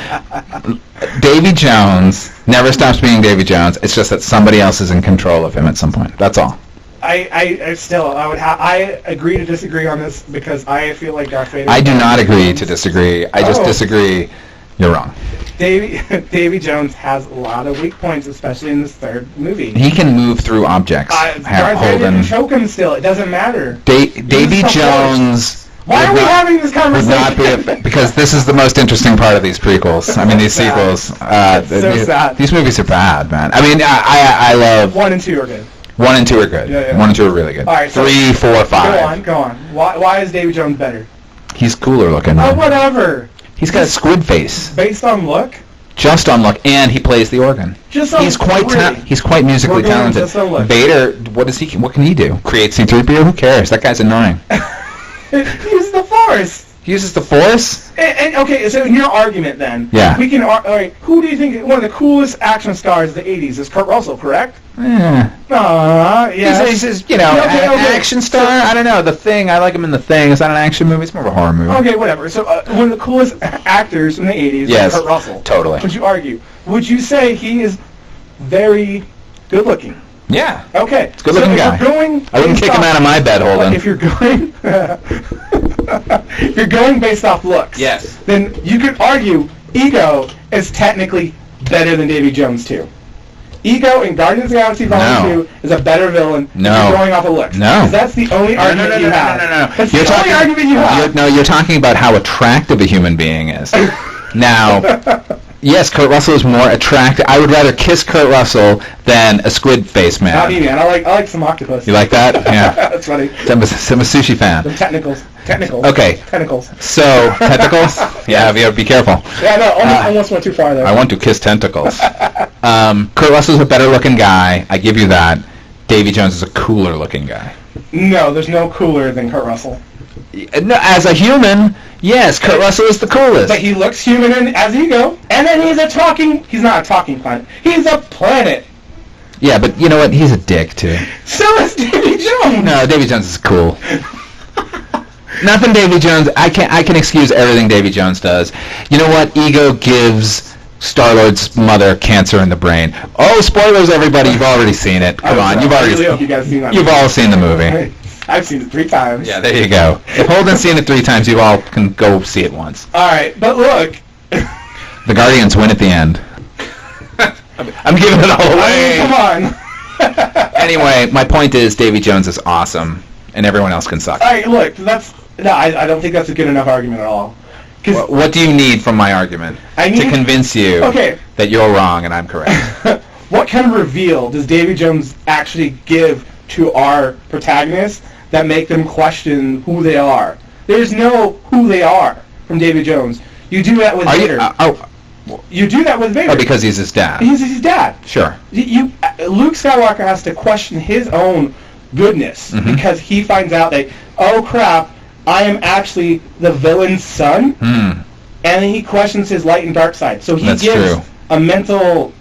S3: Davy Jones never stops being Davy Jones. It's just that somebody else is in control of him at some point. That's all.
S2: I agree to disagree on this because I feel like Darth Vader.
S3: I do not agree to disagree. I just disagree. You're wrong.
S2: Davy Jones has a lot of weak points, especially in this third movie.
S3: He can move through objects.
S2: Darth Vader can choke him still. It doesn't matter.
S3: Davy Jones.
S2: Why are we having this conversation?
S3: Because this is the most interesting part of these prequels. I mean, these sequels.
S2: Sad.
S3: These movies are bad, man. I mean, I love
S2: 1 and 2 are good.
S3: 1 and 2 are good.
S2: Yeah.
S3: 1 and 2 are really good.
S2: All right,
S3: 3, 4, 5.
S2: Go on. Why is Davy Jones better?
S3: He's cooler looking.
S2: Oh, whatever.
S3: He's got a squid face.
S2: Based on look?
S3: Just on look, and he plays the organ.
S2: He's
S3: quite musically talented. Vader, what can he do? Create C-3PO? Who cares? That guy's annoying.
S2: Use the Force.
S3: He uses the Force?
S2: And okay, so in your argument then,
S3: yeah.
S2: We can. All right, who do you think one of the coolest action stars of the '80s is? Kurt Russell, correct?
S3: Yeah.
S2: Yeah.
S3: He's action star. I don't know. The Thing. I like him in The Thing. It's not an action movie. It's more of a horror movie.
S2: Okay, whatever. So one of the coolest actors in the '80s is Kurt Russell.
S3: Totally.
S2: Would you argue? Would you say he is very good looking?
S3: Yeah.
S2: Okay.
S3: It's a good looking guy. I wouldn't kick him out of my bed, Holden.
S2: If you're going, if you're going based off looks,
S3: yes,
S2: then you could argue Ego is technically better than Davy Jones too. Ego in Guardians of the Galaxy Volume 2 is a better villain if you're going off of looks.
S3: No.
S2: Because that's the only argument you have.
S3: No.
S2: That's the only argument you have.
S3: You're talking about how attractive a human being is. Now, yes, Kurt Russell is more attractive. I would rather kiss Kurt Russell than a squid-faced man.
S2: Not me, man. I like some octopus.
S3: You like that? Yeah.
S2: That's funny.
S3: I'm a sushi fan.
S2: The technicals.
S3: Okay.
S2: Tentacles.
S3: So, tentacles? Yeah, be careful.
S2: Yeah, no, almost went too far there.
S3: I want to kiss tentacles. Kurt Russell's a better-looking guy. I give you that. Davy Jones is a cooler looking guy.
S2: No, there's no cooler than Kurt Russell.
S3: No, as a human, yes, Kurt Russell is the coolest.
S2: But he looks human as ego. And then he's not a talking planet. He's a planet.
S3: Yeah, but you know what? He's a dick, too.
S2: So is Davy Jones.
S3: No, Davy Jones is cool. Nothing Davy Jones. I can excuse everything Davy Jones does. You know what? Ego gives Star-Lord's mother cancer in the brain. Oh, spoilers, everybody! You've already seen it. Come on,
S2: I really hope you guys seen that.
S3: You've all seen the movie.
S2: I've seen it 3 times.
S3: Yeah, there you go. If Holden's seen it 3 times, you all can go see it once.
S2: All right, but look.
S3: The Guardians win at the end. I'm giving it all away.
S2: Come on.
S3: Anyway, my point is Davy Jones is awesome, and everyone else can suck.
S2: All right, look, I don't think that's a good enough argument at all.
S3: What do you need from my argument to convince you that you're wrong and I'm correct?
S2: What kind of reveal does Davy Jones actually give to our protagonists that make them question who they are? There's no who they are from Davy Jones. You do that with Vader. You do that with Vader.
S3: Oh, because he's his dad.
S2: He's his dad.
S3: Sure.
S2: Luke Skywalker has to question his own goodness because he finds out that, oh crap, I am actually the villain's son, and then he questions his light and dark side. So he gives a mental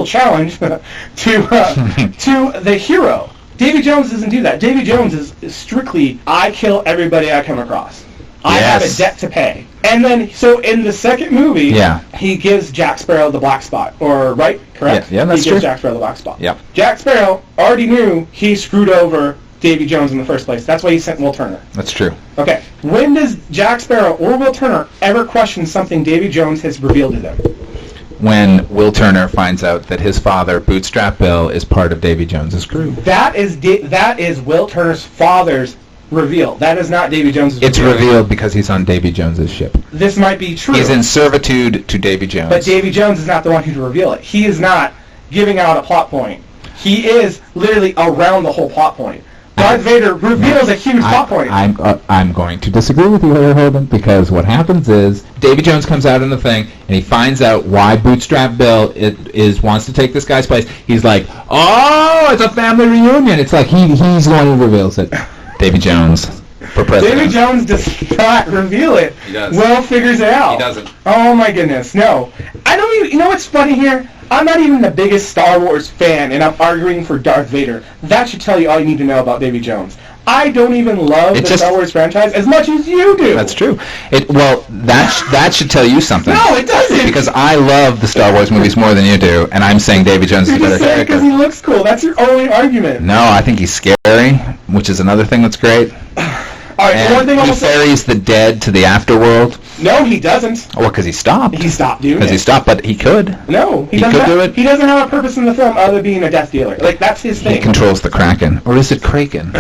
S2: challenge to the hero. Davy Jones doesn't do that. Davy Jones is strictly, I kill everybody I come across. I have a debt to pay. And then, so in the second movie, he gives Jack Sparrow the black spot. Correct?
S3: Yeah, that's true.
S2: He gives Jack Sparrow the black spot.
S3: Yep.
S2: Jack Sparrow already knew he screwed over Davy Jones in the first place. That's why he sent Will Turner.
S3: That's true.
S2: Okay. When does Jack Sparrow or Will Turner ever question something Davy Jones has revealed to them?
S3: When Will Turner finds out that his father, Bootstrap Bill, is part of Davy Jones's crew.
S2: That is Will Turner's father's reveal. That is not Davy Jones's reveal.
S3: It's revealed because he's on Davy Jones's ship.
S2: This might be true.
S3: He's in servitude to Davy Jones.
S2: But Davy Jones is not the one who to reveal it. He is not giving out a plot point. He is literally around the whole plot point. Darth Vader reveals a huge plot point.
S3: I'm going to disagree with you here, Holden, because what happens is Davy Jones comes out in the thing, and he finds out why Bootstrap Bill wants to take this guy's place. He's like, oh, it's a family reunion. It's like he's the one who reveals it. Davy Jones for president.
S2: Davy Jones does not reveal it.
S3: He does.
S2: Will figures it out.
S3: He doesn't.
S2: Oh my goodness, no. I don't even, you know what's funny here? I'm not even the biggest Star Wars fan, and I'm arguing for Darth Vader. That should tell you all you need to know about Davy Jones. I don't even love the Star Wars franchise as much as you do.
S3: That's true. That should tell you something.
S2: No, it doesn't.
S3: Because I love the Star Wars movies more than you do, and I'm saying Davy Jones is a better character.
S2: Because he looks cool. That's your only argument.
S3: No, I think he's scary, which is another thing that's great.
S2: All right,
S3: and
S2: one thing
S3: he ferries the dead to the afterworld.
S2: No, he doesn't.
S3: Well, because he stopped.
S2: He stopped doing it.
S3: Because he stopped, but he could.
S2: No, he
S3: could do it.
S2: He doesn't have a purpose in the film other than being a death dealer. Like, that's his thing.
S3: He controls the Kraken. Or is it Kraken?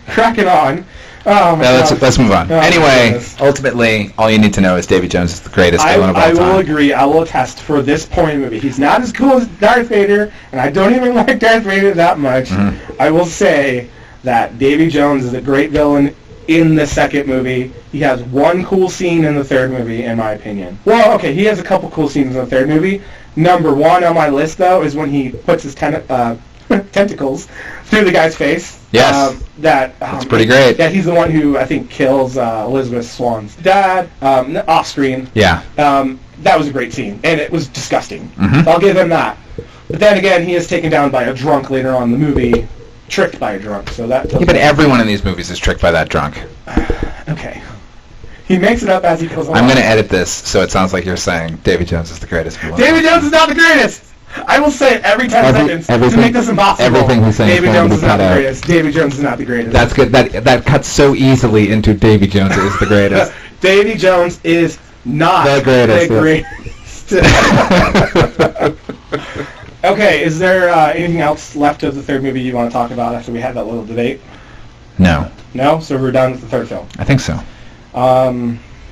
S2: Kraken on. Oh, my God.
S3: Let's move on.
S2: Oh,
S3: anyway, ultimately, all you need to know is Davy Jones is the greatest villain of all time.
S2: I will agree. I will attest for this point in the movie. He's not as cool as Darth Vader, and I don't even like Darth Vader that much. I will say that Davy Jones is a great villain in the second movie. He has one cool scene in the third movie, in my opinion. Well, okay, he has a couple cool scenes in the third movie. Number one on my list, though, is when he puts his tentacles through the guy's face.
S3: Yes. That's pretty great.
S2: Yeah, he's the one who, I think, kills Elizabeth Swann's dad off-screen.
S3: Yeah.
S2: That was a great scene, and it was disgusting.
S3: Mm-hmm.
S2: So I'll give him that. But then again, he is taken down by a drunk later on in the movie, tricked by a drunk. So that.
S3: Yeah, but everyone in these movies is tricked by that drunk.
S2: Okay. He makes it up as he goes along.
S3: I'm going to edit this so it sounds like you're saying Davy Jones is the greatest villain.
S2: Davy Jones is not the greatest! I will say it every 10 seconds to make this impossible.
S3: Everything he's saying
S2: Davy Jones is not the greatest. Davy Jones is not the greatest.
S3: That's good. That cuts so easily into Davy Jones is the greatest.
S2: Davy Jones is not
S3: the greatest.
S2: Okay, is there anything else left of the third movie you want to talk about after we had that little debate?
S3: No.
S2: No? So we're done with the third film?
S3: I think so.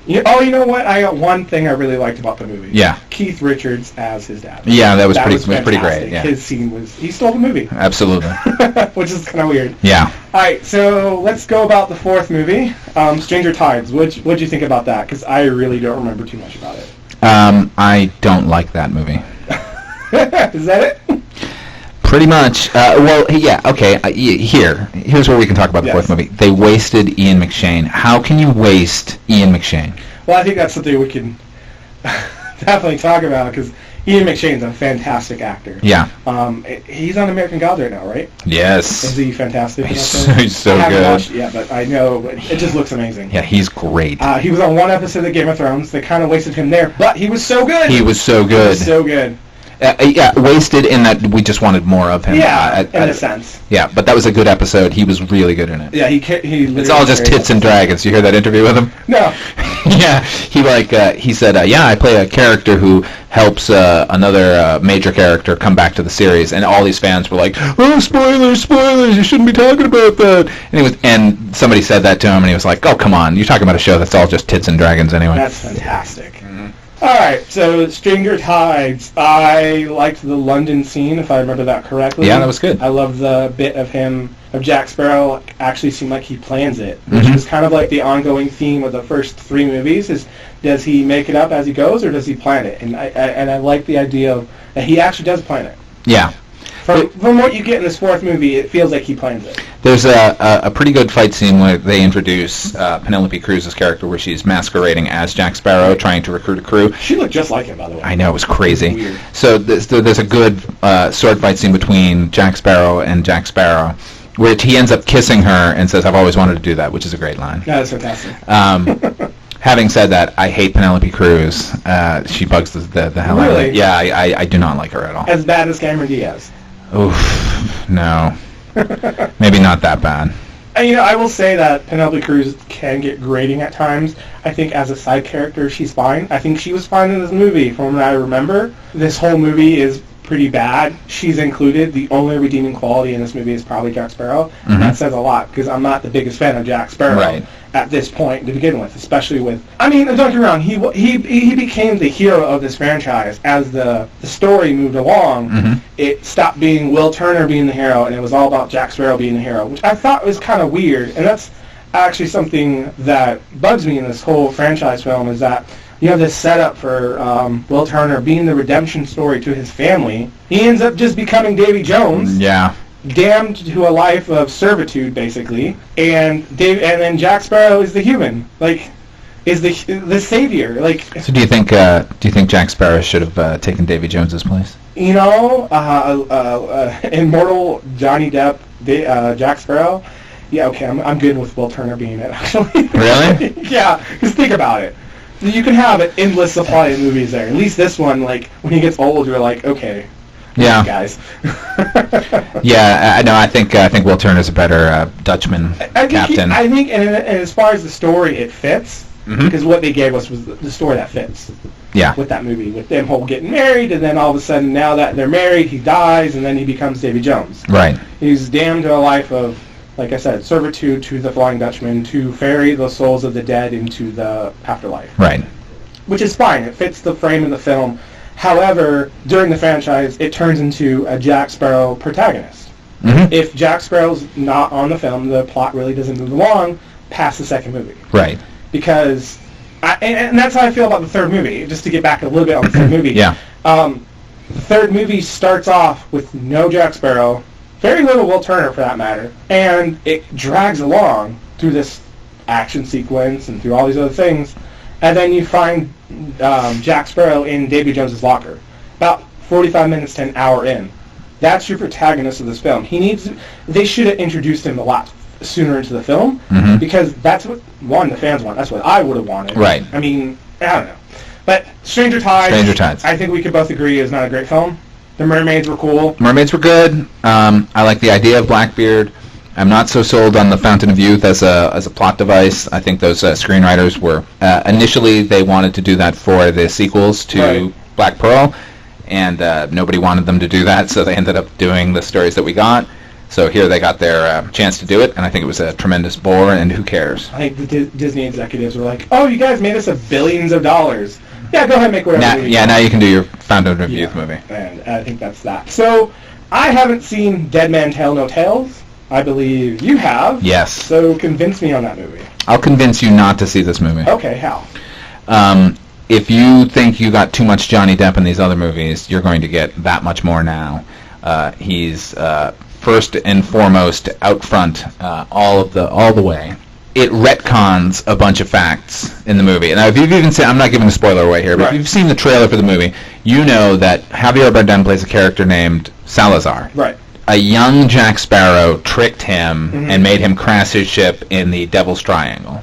S2: You know what? I got one thing I really liked about the movie.
S3: Yeah.
S2: Keith Richards as his dad.
S3: Yeah, that was pretty great. Yeah.
S2: His scene he stole the movie.
S3: Absolutely.
S2: Which is kind of weird.
S3: Yeah.
S2: All right, so let's go about the fourth movie, Stranger Tides. What'd you think about that? Because I really don't remember too much about it.
S3: I don't like that movie.
S2: Is that it?
S3: Pretty much. Here's where we can talk about the fourth movie. They wasted Ian McShane. How can you waste Ian McShane?
S2: Well, I think that's something we can definitely talk about, because Ian McShane's a fantastic actor.
S3: Yeah.
S2: He's on American Gods right now, right?
S3: Yes.
S2: Is he fantastic?
S3: He's so
S2: I haven't
S3: good.
S2: watched it yet, but I know it just looks amazing.
S3: Yeah, he's great.
S2: He was on one episode of Game of Thrones. They kind of wasted him there, but he was so good.
S3: He was so good. Wasted in that we just wanted more of him.
S2: Yeah, in a sense.
S3: Yeah, but that was a good episode. He was really good in it.
S2: Yeah, he
S3: It's all just tits and dragons. You hear that interview with him?
S2: No.
S3: Yeah, he said, I play a character who helps another major character come back to the series, and all these fans were like, oh, spoilers, you shouldn't be talking about that. And somebody said that to him, and he was like, oh, come on, you're talking about a show that's all just tits and dragons anyway.
S2: That's fantastic. Mm-hmm. All right, so Stranger Tides. I liked the London scene, if I remember that correctly.
S3: Yeah, that was good.
S2: I love the bit of Jack Sparrow actually seemed like he plans it, which is kind of like the ongoing theme of the first three movies, is does he make it up as he goes, or does he plan it? And I like the idea of that he actually does plan it.
S3: Yeah.
S2: From what you get in this fourth movie, it feels like he plans it.
S3: There's a pretty good fight scene where they introduce Penelope Cruz's character, where she's masquerading as Jack Sparrow, trying to recruit a crew.
S2: She looked just like him, by the way.
S3: I know, it was crazy.
S2: It was weird.
S3: So there's a good sword fight scene between Jack Sparrow and Jack Sparrow, where he ends up kissing her and says, I've always wanted to do that, which is a great line.
S2: Yeah, that's fantastic.
S3: Having said that, I hate Penelope Cruz. She bugs the hell out of me.
S2: Really?
S3: Yeah, I do not like her at all.
S2: As bad as Cameron Diaz.
S3: Oof, no. Maybe not that bad.
S2: And, I will say that Penelope Cruz can get grating at times. I think as a side character, she's fine. I think she was fine in this movie, from what I remember. This whole movie is pretty bad. She's included. The only redeeming quality in this movie is probably Jack Sparrow. Mm-hmm. And that says a lot, because I'm not the biggest fan of Jack Sparrow at this point to begin with, especially with... don't get me wrong, he became the hero of this franchise as the story moved along. Mm-hmm. It stopped being Will Turner being the hero, and it was all about Jack Sparrow being the hero, which I thought was kind of weird, and that's actually something that bugs me in this whole franchise film, is that you have this setup for Will Turner being the redemption story to his family. He ends up just becoming Davy Jones. Yeah. Damned to a life of servitude, basically. And then Jack Sparrow is the human. Is the savior.
S3: So do you think Jack Sparrow should have taken Davy Jones's place?
S2: Immortal Johnny Depp, Jack Sparrow. Yeah, okay, I'm good with Will Turner being it, actually.
S3: Really?
S2: Yeah, because think about it. You can have an endless supply of movies there. At least this one, when he gets old, you're like, okay, guys.
S3: Yeah, I know. I think Will Turner's a better Dutchman captain.
S2: I think, and as far as the story, it fits, because what they gave us was the story that fits. Yeah. With that movie, with them whole getting married, and then all of a sudden, now that they're married, he dies, and then he becomes Davy Jones. Right. He's damned to a life of, like I said, servitude to the Flying Dutchman, to ferry the souls of the dead into the afterlife. Right. Which is fine. It fits the frame of the film. However, during the franchise, it turns into a Jack Sparrow protagonist. Mm-hmm. If Jack Sparrow's not on the film, the plot really doesn't move along past the second movie. Right. Because, and that's how I feel about the third movie, just to get back a little bit on the third movie. Yeah. The third movie starts off with no Jack Sparrow, very little Will Turner for that matter, and it drags along through this action sequence and through all these other things, and then you find Jack Sparrow in Davy Jones' locker, about 45 minutes to an hour in. That's your protagonist of this film. They should have introduced him a lot sooner into the film, because that's what, the fans want. That's what I would have wanted. Right. I don't know. But Stranger Tides, I think we could both agree, is not a great film. The mermaids were cool. Mermaids were good. I like the idea of Blackbeard. I'm not so sold on the Fountain of Youth as a plot device. I think those screenwriters were initially they wanted to do that for the sequels to Black Pearl, and nobody wanted them to do that, so they ended up doing the stories that we got. So here they got their chance to do it, and I think it was a tremendous bore, and who cares? I think the Disney executives were like, oh, you guys made us billions of dollars. Yeah, go ahead and make whatever movie you want. Now you can do your Fountain of Youth movie. And I think that's that. So, I haven't seen Dead Man Tell No Tales. I believe you have. Yes. So convince me on that movie. I'll convince you not to see this movie. Okay, how? If you think you got too much Johnny Depp in these other movies, you're going to get that much more now.
S3: He's first and foremost out front all the way. It retcons a bunch of facts in the movie. Now, if you've even seen, I'm not giving a spoiler away here, but if you've seen the trailer for the movie, you know that Javier Bardem plays a character named Salazar.
S2: Right.
S3: A young Jack Sparrow tricked him and made him crash his ship in the Devil's Triangle.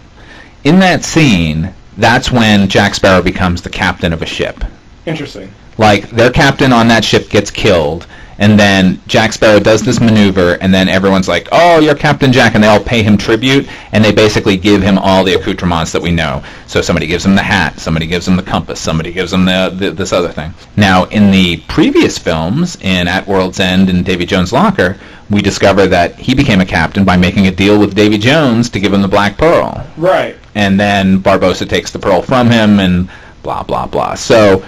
S3: In that scene, that's when Jack Sparrow becomes the captain of a ship.
S2: Interesting.
S3: Like, their captain on that ship gets killed, and then Jack Sparrow does this maneuver, and then everyone's like, oh, you're Captain Jack, and they all pay him tribute, and they basically give him all the accoutrements that we know. So somebody gives him the hat, somebody gives him the compass, somebody gives him this other thing. Now, in the previous films, in At World's End and Davy Jones Locker, we discover that he became a captain by making a deal with Davy Jones to give him the Black Pearl. Right. And then Barbossa takes the pearl from him, and blah, blah, blah. So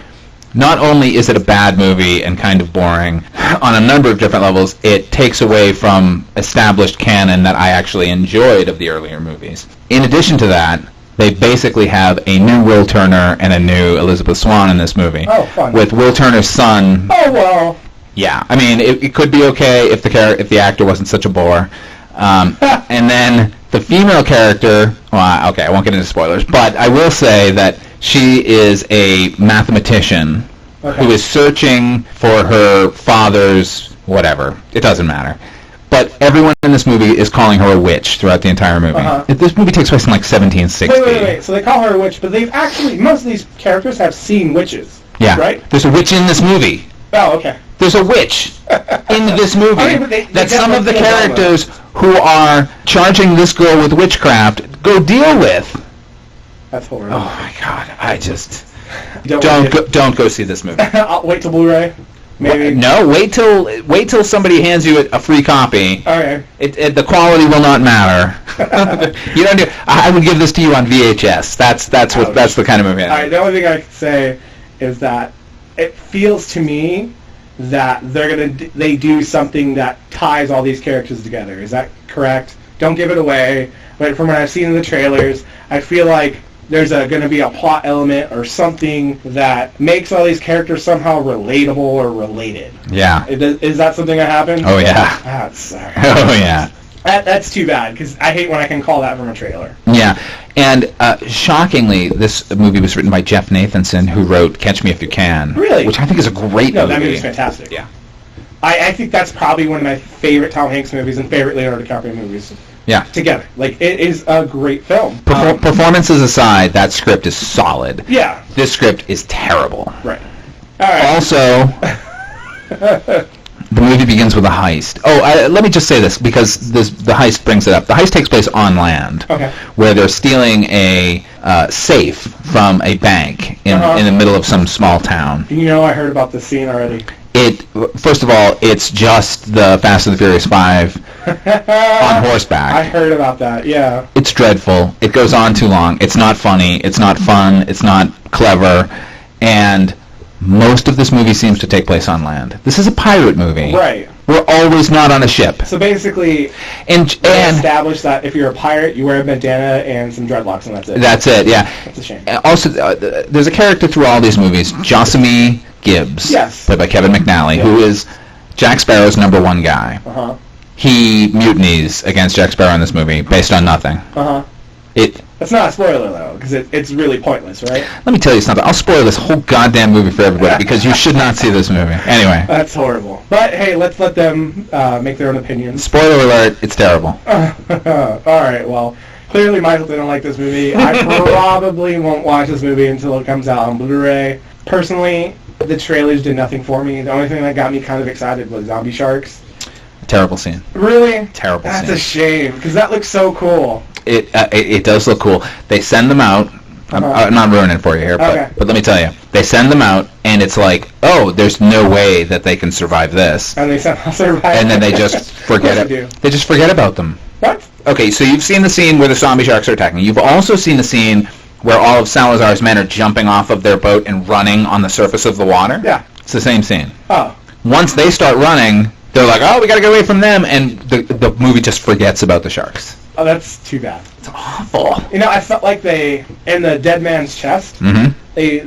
S3: not only is it a bad movie and kind of boring, on a number of different levels, it takes away from established canon that I actually enjoyed of the earlier movies. In addition to that, they basically have a new Will Turner and a new Elizabeth Swann in this movie. Oh, fun. With Will Turner's son. Oh, well. Yeah, I mean, it could be okay if the actor wasn't such a bore. And then the female character, well, okay, I won't get into spoilers, but I will say that she is a mathematician who is searching for her father's whatever. It doesn't matter. But everyone in this movie is calling her a witch throughout the entire movie. This movie takes place in like 1760.
S2: Wait. So they call her a witch, but they've actually, most of these characters have seen witches.
S3: Yeah.
S2: Right?
S3: There's a witch in this movie.
S2: Oh, okay.
S3: There's a witch in this movie that some of the characters who are charging this girl with witchcraft go deal with.
S2: That's horrible.
S3: Oh my God! I just don't go see this movie.
S2: I'll wait till Blu-ray. Maybe.
S3: No, wait till somebody hands you a free copy.
S2: Okay.
S3: The quality will not matter. You don't do. I would give this to you on VHS. That's the kind of movie.
S2: All right. The only thing I can say is that it feels to me that they do something that ties all these characters together. Is that correct? Don't give it away. But from what I've seen in the trailers, I feel like there's going to be a plot element or something that makes all these characters somehow relatable or related. Yeah. Is that something that happens?
S3: Oh, yeah.
S2: Ah, sorry.
S3: Oh, yeah.
S2: That's too bad, because I hate when I can call that from a trailer.
S3: Yeah. And shockingly, this movie was written by Jeff Nathanson, who wrote Catch Me If You Can.
S2: Really?
S3: Which I think is a great movie.
S2: No, that movie's fantastic.
S3: Yeah.
S2: I think that's probably one of my favorite Tom Hanks movies and favorite Leonardo DiCaprio movies.
S3: Yeah.
S2: Together. Like, it is a great film.
S3: Performances aside, that script is solid.
S2: Yeah.
S3: This script is terrible.
S2: Right. All right.
S3: Also, the movie begins with a heist. Oh, let me just say this, because the heist brings it up. The heist takes place on land, where they're stealing a safe from a bank in the middle of some small town.
S2: You know, I heard about this scene already.
S3: First of all, it's just the Fast and the Furious 5 on horseback.
S2: I heard about that, yeah.
S3: It's dreadful. It goes on too long. It's not funny. It's not fun. It's not clever. And most of this movie seems to take place on land. This is a pirate movie.
S2: Right.
S3: We're always not on a ship.
S2: So basically, and establish that if you're a pirate, you wear a bandana and some dreadlocks, and that's it.
S3: That's it, yeah.
S2: That's a shame.
S3: Also, there's a character through all these movies, Jossamy Gibbs, played by Kevin McNally, who is Jack Sparrow's number one guy. He mutinies against Jack Sparrow in this movie based on nothing.
S2: That's not a spoiler, though, because it's really pointless, right?
S3: Let me tell you something. I'll spoil this whole goddamn movie for everybody, because you should not see this movie. Anyway.
S2: That's horrible. But, hey, let's let them make their own opinions.
S3: Spoiler alert, it's terrible.
S2: All right, well, clearly Michael didn't like this movie. I probably won't watch this movie until it comes out on Blu-ray. Personally, the trailers did nothing for me. The only thing that got me kind of excited was zombie sharks.
S3: Terrible scene.
S2: Really?
S3: Terrible scene.
S2: That's a shame, because that looks so cool.
S3: It does look cool. They send them out. I'm not ruining it for you here, but let me tell you. They send them out, and it's like, oh, there's no way that they can survive this.
S2: And they somehow survive.
S3: And then they just forget it. They just forget about them.
S2: What?
S3: Okay, so you've seen the scene where the zombie sharks are attacking. You've also seen the scene where all of Salazar's men are jumping off of their boat and running on the surface of the water. Yeah. It's the same scene.
S2: Oh.
S3: Once they start running, they're like, oh, we got to get away from them, and the movie just forgets about the sharks.
S2: Oh, that's too bad.
S3: It's awful.
S2: You know, I felt like they, in the dead man's chest, they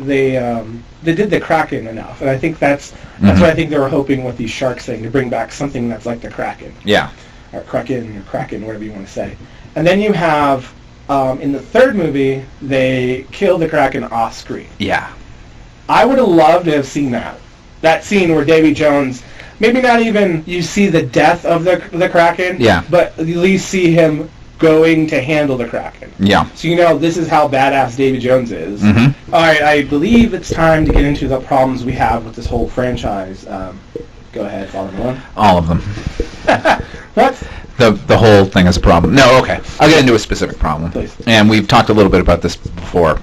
S2: did the Kraken enough, and I think that's what I think they were hoping with these sharks thing, to bring back something that's like the Kraken.
S3: Yeah.
S2: Or Kraken, whatever you want to say. And then you have, in the third movie, they kill the Kraken off screen.
S3: Yeah.
S2: I would have loved to have seen that. That scene where Davy Jones, maybe not even you see the death of the Kraken,
S3: Yeah.
S2: but at least see him going to handle the Kraken.
S3: Yeah.
S2: So you know this is how badass Davy Jones is.
S3: Mm-hmm.
S2: All right, I believe it's time to get into the problems we have with this whole franchise. Go ahead, Father Malone.
S3: All of them.
S2: What?
S3: The whole thing is a problem. No, okay. I'll get into a specific problem.
S2: Please.
S3: And we've talked a little bit about this before.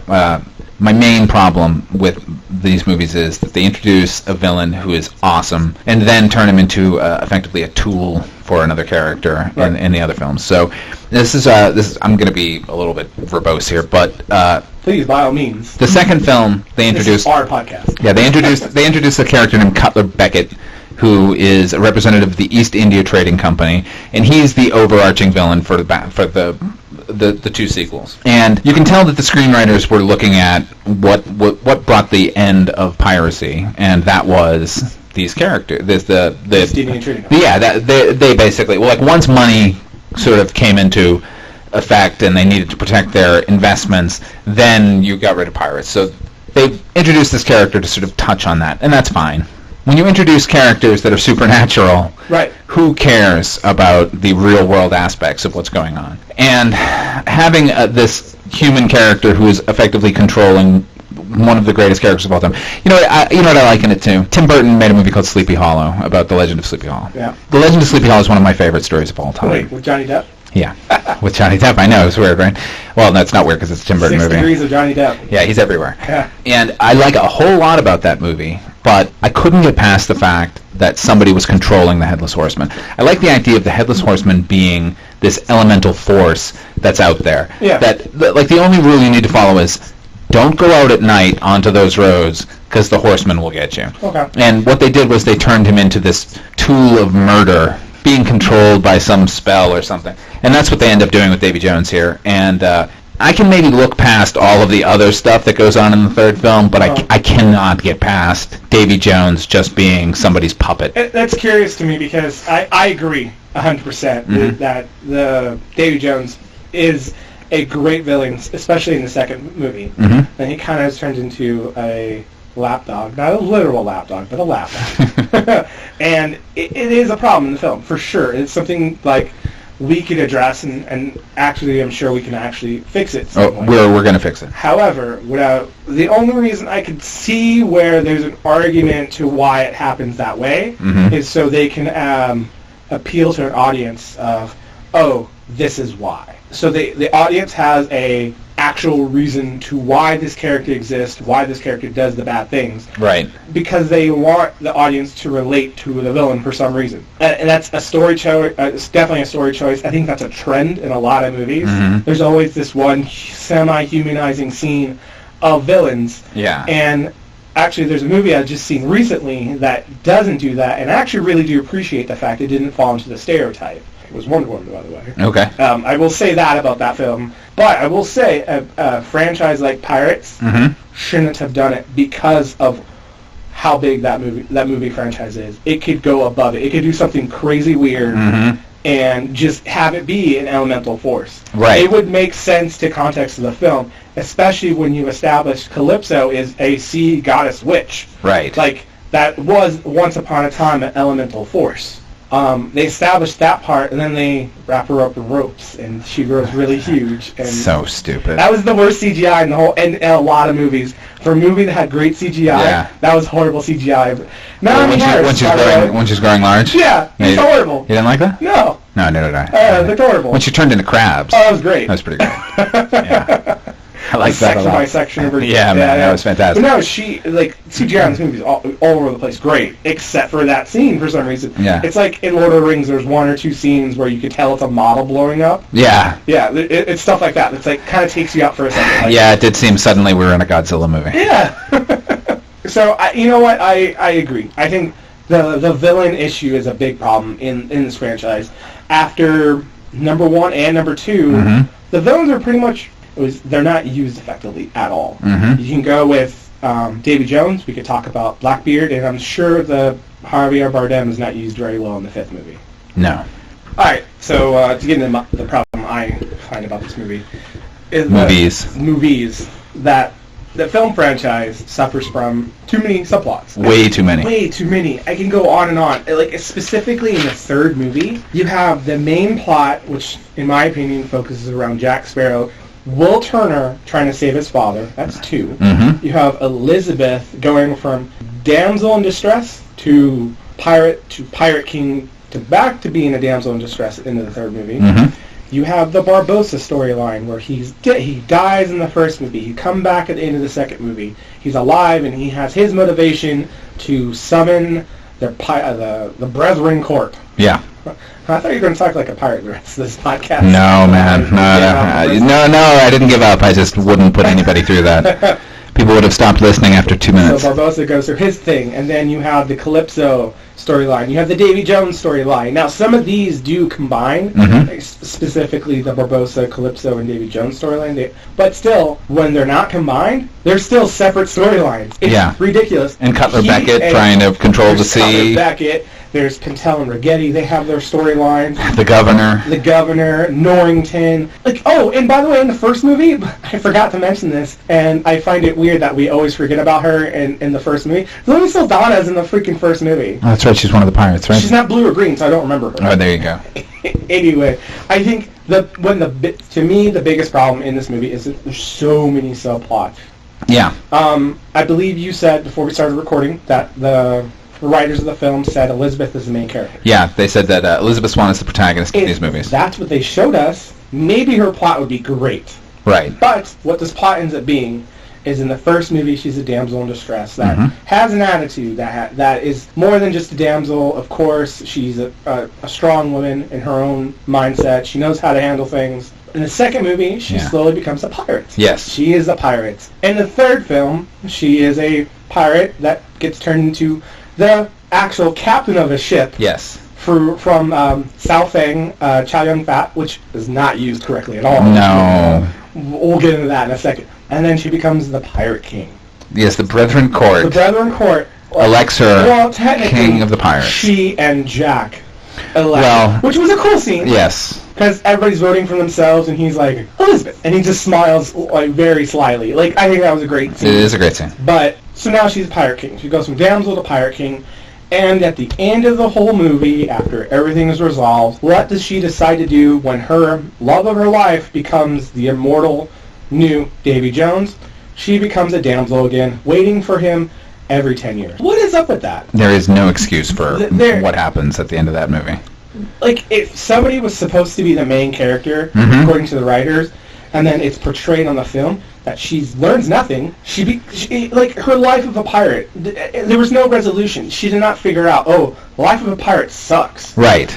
S3: My main problem with these movies is that they introduce a villain who is awesome and then turn him into effectively a tool for another character in the other films. So this is I'm going to be a little bit verbose here, but
S2: Please, by all means.
S3: the second film they introduced
S2: This is our podcast.
S3: Yeah, they introduced a character named Cutler Beckett, who is a representative of the East India Trading Company, and he's the overarching villain for the two sequels. And you can tell that the screenwriters were looking at what brought the end of piracy, and that was these characters. The
S2: East Indian Trading Company.
S3: Yeah, they basically, well, like once money sort of came into effect and they needed to protect their investments, then you got rid of pirates. So they introduced this character to sort of touch on that, and that's fine. When you introduce characters that are supernatural,
S2: Right.
S3: who cares about the real-world aspects of what's going on? And having this human character who is effectively controlling one of the greatest characters of all time. You know what I like in it too? Tim Burton made a movie called Sleepy Hollow about the Legend of Sleepy Hollow.
S2: Yeah.
S3: The Legend of Sleepy Hollow is one of my favorite stories of all time.
S2: Wait, with Johnny Depp?
S3: Yeah, with Johnny Depp. I know, it's weird, right? Well, that's not weird because it's a Tim Burton
S2: 6
S3: movie.
S2: Degrees of Johnny Depp.
S3: Yeah, he's everywhere.
S2: Yeah.
S3: And I like a whole lot about that movie, but I couldn't get past the fact that somebody was controlling the Headless Horseman. I like the idea of the Headless Horseman being this elemental force that's out there.
S2: Yeah.
S3: That like the only rule you need to follow is don't go out at night onto those roads because the horseman will get you.
S2: Okay.
S3: And what they did was they turned him into this tool of murder, being controlled by some spell or something. And that's what they end up doing with Davy Jones here. And I can maybe look past all of the other stuff that goes on in the third film, but I cannot get past Davy Jones just being somebody's puppet.
S2: That's curious to me because I agree 100% that the Davy Jones is a great villain, especially in the second movie.
S3: Mm-hmm.
S2: And he kind of turns into a lapdog, not a literal lapdog, but a lapdog. And it is a problem in the film, for sure. It's something like we could address, and actually I'm sure we can actually fix it.
S3: We're going to fix it.
S2: However, the only reason I could see where there's an argument to why it happens that way is so they can appeal to an audience of, oh, this is why. So the audience has a actual reason to why this character exists, why this character does the bad things.
S3: Right.
S2: Because they want the audience to relate to the villain for some reason. And that's a story choice. It's definitely a story choice. I think that's a trend in a lot of movies.
S3: Mm-hmm.
S2: There's always this one semi-humanizing scene of villains.
S3: Yeah.
S2: And actually, there's a movie I've just seen recently that doesn't do that, and I actually really do appreciate the fact it didn't fall into the stereotype. It was Wonder Woman, by the way.
S3: Okay.
S2: I will say that about that film. But I will say a franchise like Pirates shouldn't have done it because of how big that movie franchise is. It could go above it. It could do something crazy weird and just have it be an elemental force.
S3: Right.
S2: It would make sense to context of the film, especially when you establish Calypso is a sea goddess witch.
S3: Right.
S2: Like, that was once upon a time an elemental force. They established that part, and then they wrap her up in ropes, and she grows really huge. And
S3: so stupid.
S2: that was the worst CGI in the whole, and in a lot of movies. For a movie that had great CGI, that was horrible CGI.
S3: When she's growing large?
S2: Yeah, it's horrible.
S3: You didn't like that?
S2: No.
S3: No, neither did I.
S2: They're horrible.
S3: When she turned into crabs.
S2: Oh, that was great.
S3: That was pretty great. Yeah. I like that a lot.
S2: By section of her.
S3: Yeah, man, that was fantastic.
S2: But no, CGI in this movie is all over the place great, except for that scene for some reason.
S3: Yeah.
S2: It's like in Lord of the Rings, there's one or two scenes where you could tell it's a model blowing up.
S3: Yeah.
S2: Yeah, it's stuff like that. It's like kind of takes you out for a second. Like,
S3: yeah, it did seem suddenly we were in a Godzilla movie.
S2: Yeah. So, you know what? I agree. I think the villain issue is a big problem in this franchise. After number 1 and number 2, the villains are pretty much... they're not used effectively at all. You can go with Davy Jones. We could talk about Blackbeard, and I'm sure the Javier Bardem is not used very well in the fifth movie.
S3: No.
S2: All right, so to get into the problem I find about this movie is movies that the film franchise suffers from too many subplots.
S3: Way too many.
S2: Way too many. I can go on and on. Like, specifically in the third movie, you have the main plot, which, in my opinion, focuses around Jack Sparrow, Will Turner trying to save his father. That's 2.
S3: Mm-hmm.
S2: You have Elizabeth going from damsel in distress to pirate king to back to being a damsel in distress at the end of the third movie.
S3: Mm-hmm.
S2: You have the Barbossa storyline where he dies in the first movie. He come back at the end of the second movie. He's alive and he has his motivation to summon the Brethren Court.
S3: Yeah.
S2: I thought you were going to talk like a pirate the rest of this podcast.
S3: No, man. No, I didn't give up. I just wouldn't put anybody through that. People would have stopped listening after 2 minutes.
S2: So Barbossa goes through his thing, and then you have the Calypso storyline. You have the Davy Jones storyline. Now, some of these do combine, like, specifically the Barbossa, Calypso, and Davy Jones storyline. But still, when they're not combined, they're still separate storylines. It's ridiculous.
S3: And Cutler Beckett trying to control the sea.
S2: Cutler Beckett. There's Pentel and Rigetti. They have their storylines.
S3: The Governor,
S2: Norrington. Like, oh, and by the way, in the first movie, I forgot to mention this, and I find it weird that we always forget about her in the first movie. Lily Saldana's in the freaking first movie.
S3: Oh, that's right. She's one of the pirates, right?
S2: She's not blue or green, so I don't remember her.
S3: Oh, there you go.
S2: Anyway, I think to me the biggest problem in this movie is that there's so many subplots.
S3: Yeah.
S2: I believe you said before we started recording that the writers of the film said Elizabeth is the main character.
S3: Yeah, they said that Elizabeth Swann is the protagonist of these movies.
S2: That's what they showed us. Maybe her plot would be great.
S3: Right.
S2: But what this plot ends up being is in the first movie she's a damsel in distress that has an attitude that is more than just a damsel. Of course, she's a strong woman in her own mindset. She knows how to handle things. In the second movie, she slowly becomes a pirate.
S3: Yes.
S2: She is a pirate. In the third film, she is a pirate that gets turned into the actual captain of a ship.
S3: Yes.
S2: From Saofeng, Chow Yun-fat, which is not used correctly at all.
S3: No.
S2: We'll get into that in a second. And then she becomes the Pirate King.
S3: Yes, the Brethren Court.
S2: The Brethren Court
S3: elects her
S2: King
S3: of the Pirates.
S2: She and Jack elect, which was a cool scene.
S3: Yes.
S2: Because everybody's voting for themselves, and he's like, Elizabeth. And he just smiles like very slyly. Like, I think that was a great scene.
S3: It is a great scene.
S2: But, so now she's Pirate King. She goes from damsel to Pirate King. And at the end of the whole movie, after everything is resolved, what does she decide to do when her love of her life becomes the immortal new Davy Jones? She becomes a damsel again, waiting for him every 10 years. What is up with that?
S3: There is no excuse for what happens at the end of that movie.
S2: Like, if somebody was supposed to be the main character, according to the writers, and then it's portrayed on the film that she learns nothing. She like her life of a pirate. There was no resolution. She did not figure out, oh, life of a pirate sucks.
S3: Right.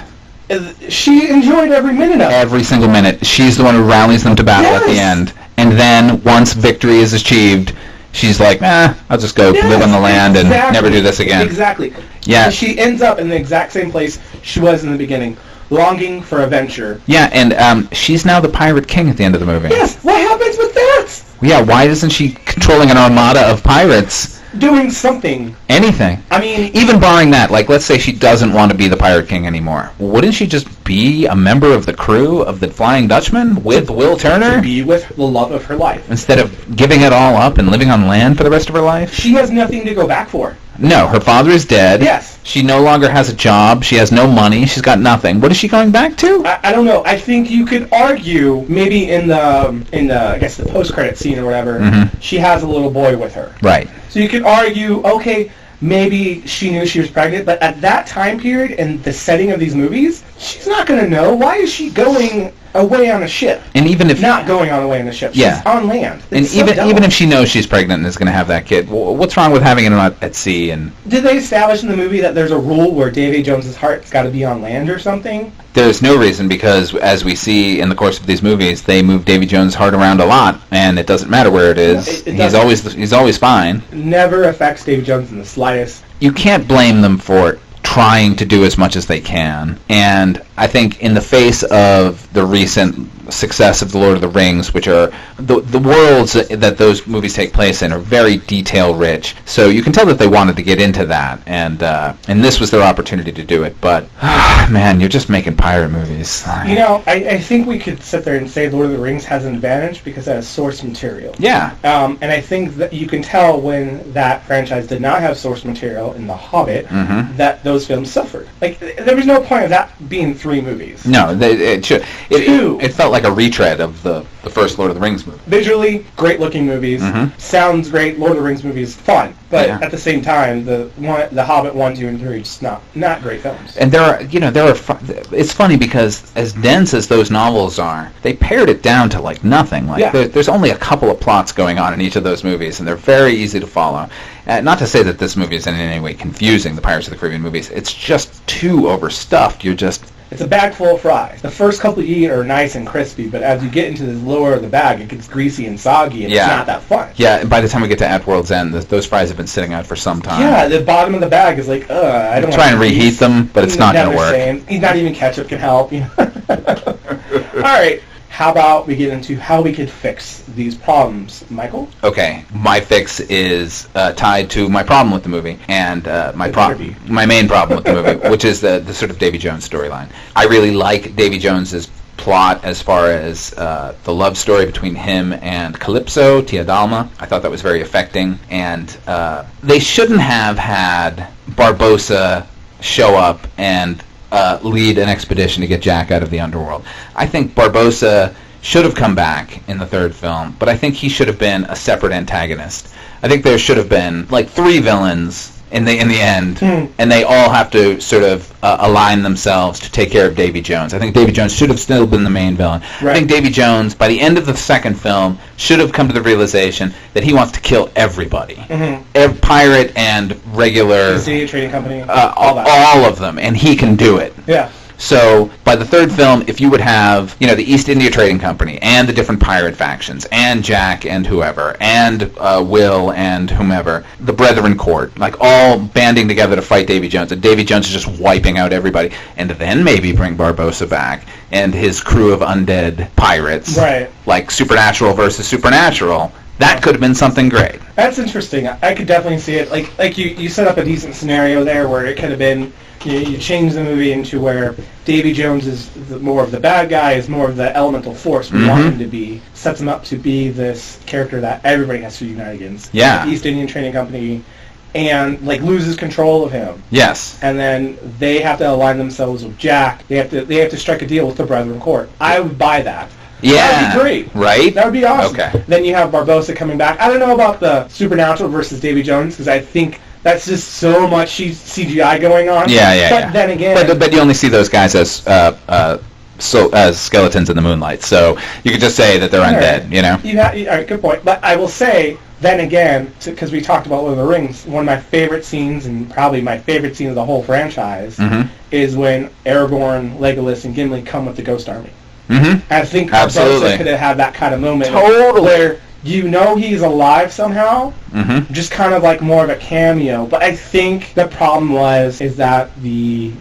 S2: She enjoyed every minute of it.
S3: Every single minute. She's the one who rallies them to battle at the end. And then, once victory is achieved, she's like, I'll just go live on the land and never do this again.
S2: Exactly.
S3: Yeah.
S2: And she ends up in the exact same place she was in the beginning, longing for adventure.
S3: Yeah, and she's now the Pirate King at the end of the movie.
S2: Yes. What happens with that?
S3: Yeah, why isn't she controlling an armada of pirates?
S2: Doing something.
S3: Anything.
S2: I mean,
S3: even barring that, like, let's say she doesn't want to be the Pirate King anymore. Wouldn't she just be a member of the crew of the Flying Dutchman with Will Turner?
S2: To be with the love of her life.
S3: Instead of giving it all up and living on land for the rest of her life?
S2: She has nothing to go back for.
S3: No, her father is dead.
S2: Yes.
S3: She no longer has a job. She has no money. She's got nothing. What is she going back to?
S2: I don't know. I think you could argue maybe in the I guess the post-credit scene or whatever, she has a little boy with her.
S3: Right.
S2: So you could argue, okay, maybe she knew she was pregnant, but at that time period and the setting of these movies, she's not going to know. Why is she going away on a ship?
S3: And even if
S2: not going away on a ship, she's on land. It's
S3: and even if she knows she's pregnant and is going to have that kid, what's wrong with having it at sea? And
S2: did they establish in the movie that there's a rule where Davy Jones's heart's got to be on land or something?
S3: There's no reason, because as we see in the course of these movies, they move Davy Jones' heart around a lot, and it doesn't matter where it is. He's always fine.
S2: Never affects Davy Jones in the slightest.
S3: You can't blame them for trying to do as much as they can. And I think in the face of the recent success of The Lord of the Rings, which are the worlds that those movies take place in are very detail rich. So you can tell that they wanted to get into that, and this was their opportunity to do it. But man, you're just making pirate movies.
S2: You know, I think we could sit there and say Lord of the Rings has an advantage because it has source material.
S3: Yeah.
S2: And I think that you can tell when that franchise did not have source material in The Hobbit that those films suffered. Like, there was no point of that being 3 movies.
S3: No, it should.
S2: Two.
S3: It felt like a retread of the first Lord of the Rings movie.
S2: Visually, great looking movies. Sounds great. Lord of the Rings movies, fun. But at the same time, the Hobbit 1, 2, and 3 just not great films.
S3: And it's funny because as dense as those novels are, they pared it down to like nothing. Like there's only a couple of plots going on in each of those movies, and they're very easy to follow. Not to say that this movie is in any way confusing, the Pirates of the Caribbean movies. It's just too overstuffed.
S2: It's a bag full of fries. The first couple you eat are nice and crispy, but as you get into the lower of the bag, it gets greasy and soggy, and it's not that fun.
S3: Yeah, and by the time we get to At World's End, those fries have been sitting out for some time.
S2: Yeah, the bottom of the bag is like, I don't want to
S3: try and reheat them, but it's not going to work.
S2: Not even ketchup can help. You know? All right. How about we get into how we could fix these problems, Michael?
S3: Okay, my fix is tied to my problem with the movie, and my main problem with the movie, which is the sort of Davy Jones storyline. I really like Davy Jones's plot as far as the love story between him and Calypso, Tia Dalma. I thought that was very affecting, and they shouldn't have had Barbossa show up and lead an expedition to get Jack out of the underworld. I think Barbossa should have come back in the third film, but I think he should have been a separate antagonist. I think there should have been like 3 villains in the end, and they all have to sort of align themselves to take care of Davy Jones. I think Davy Jones should have still been the main villain. Right. I think Davy Jones, by the end of the second film, should have come to the realization that he wants to kill everybody. Every pirate and regular...
S2: The trading company.
S3: All of them, and he can do it.
S2: Yeah.
S3: So, by the third film, if you would have, the East India Trading Company, and the different pirate factions, and Jack and whoever, and Will and whomever, the Brethren Court, like all banding together to fight Davy Jones, and Davy Jones is just wiping out everybody, and then maybe bring Barbossa back, and his crew of undead pirates,
S2: right? Like
S3: Supernatural versus Supernatural. That could have been something great.
S2: That's interesting. I could definitely see it. Like you set up a decent scenario there where it could have been, you change the movie into where Davy Jones is more of the bad guy, is more of the elemental force we want him to be, sets him up to be this character that everybody has to unite against.
S3: Yeah.
S2: The East Indian Trading Company, and loses control of him.
S3: Yes.
S2: And then they have to align themselves with Jack. They have to strike a deal with the Brethren Court. I would buy that.
S3: Yeah.
S2: That would be great.
S3: Right?
S2: That would be awesome.
S3: Okay.
S2: Then you have Barbossa coming back. I don't know about the Supernatural versus Davy Jones, because I think that's just so much CGI going on.
S3: Yeah.
S2: But then again...
S3: But you only see those guys as skeletons in the moonlight, so you could just say that they're undead,
S2: All right, good point. But I will say, then again, because we talked about Lord of the Rings, one of my favorite scenes, and probably my favorite scene of the whole franchise, is when Aragorn, Legolas, and Gimli come with the Ghost Army. I think Barbossa could have had that kind of moment where he's alive somehow, just kind of like more of a cameo. But I think the problem is that the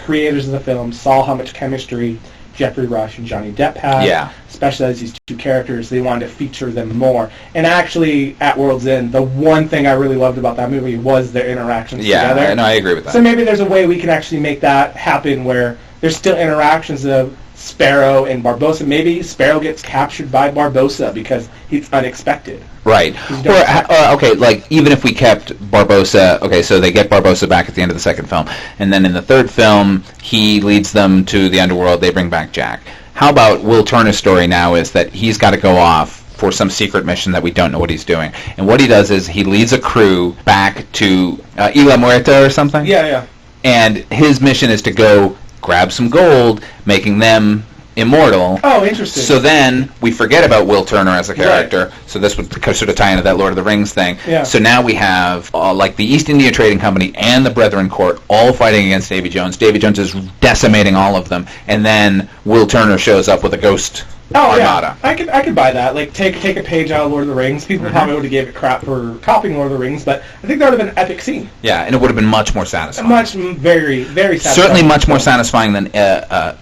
S2: creators of the film saw how much chemistry Jeffrey Rush and Johnny Depp had, especially as these 2 characters. They wanted to feature them more. And actually, at World's End, the one thing I really loved about that movie was their interactions together.
S3: Yeah, I agree with that.
S2: So maybe there's a way we can actually make that happen where there's still interactions of Sparrow and Barbossa. Maybe Sparrow gets captured by Barbossa because he's unexpected.
S3: Right. Or like, even if we kept Barbossa, so they get Barbossa back at the end of the second film, and then in the third film, he leads them to the underworld, they bring back Jack. How about Will Turner's story now is that he's got to go off for some secret mission that we don't know what he's doing. And what he does is he leads a crew back to Isla Muerta or something?
S2: Yeah.
S3: And his mission is to go grab some gold, making them immortal.
S2: Oh, interesting.
S3: So then we forget about Will Turner as a character. Right. So this would sort of tie into that Lord of the Rings thing.
S2: Yeah.
S3: So now we have like the East India Trading Company and the Brethren Court all fighting against Davy Jones. Davy Jones is decimating all of them, and then Will Turner shows up with a ghost
S2: Oh
S3: Armada.
S2: yeah, I could buy that. Like take a page out of Lord of the Rings. People probably would have gave it crap for copying Lord of the Rings, but I think that would have been an epic scene.
S3: Yeah, and it would have been much more satisfying.
S2: Very satisfying.
S3: Certainly much more satisfying than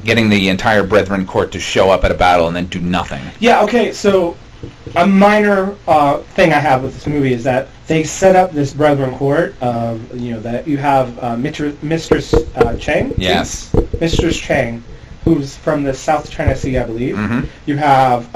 S3: getting the entire Brethren court to show up at a battle and then do nothing.
S2: Yeah. Okay. So a minor thing I have with this movie is that they set up this Brethren court. That you have Mistress Chang.
S3: Yes.
S2: Mistress Chang, who's from the South China Sea, I believe.
S3: Mm-hmm.
S2: You have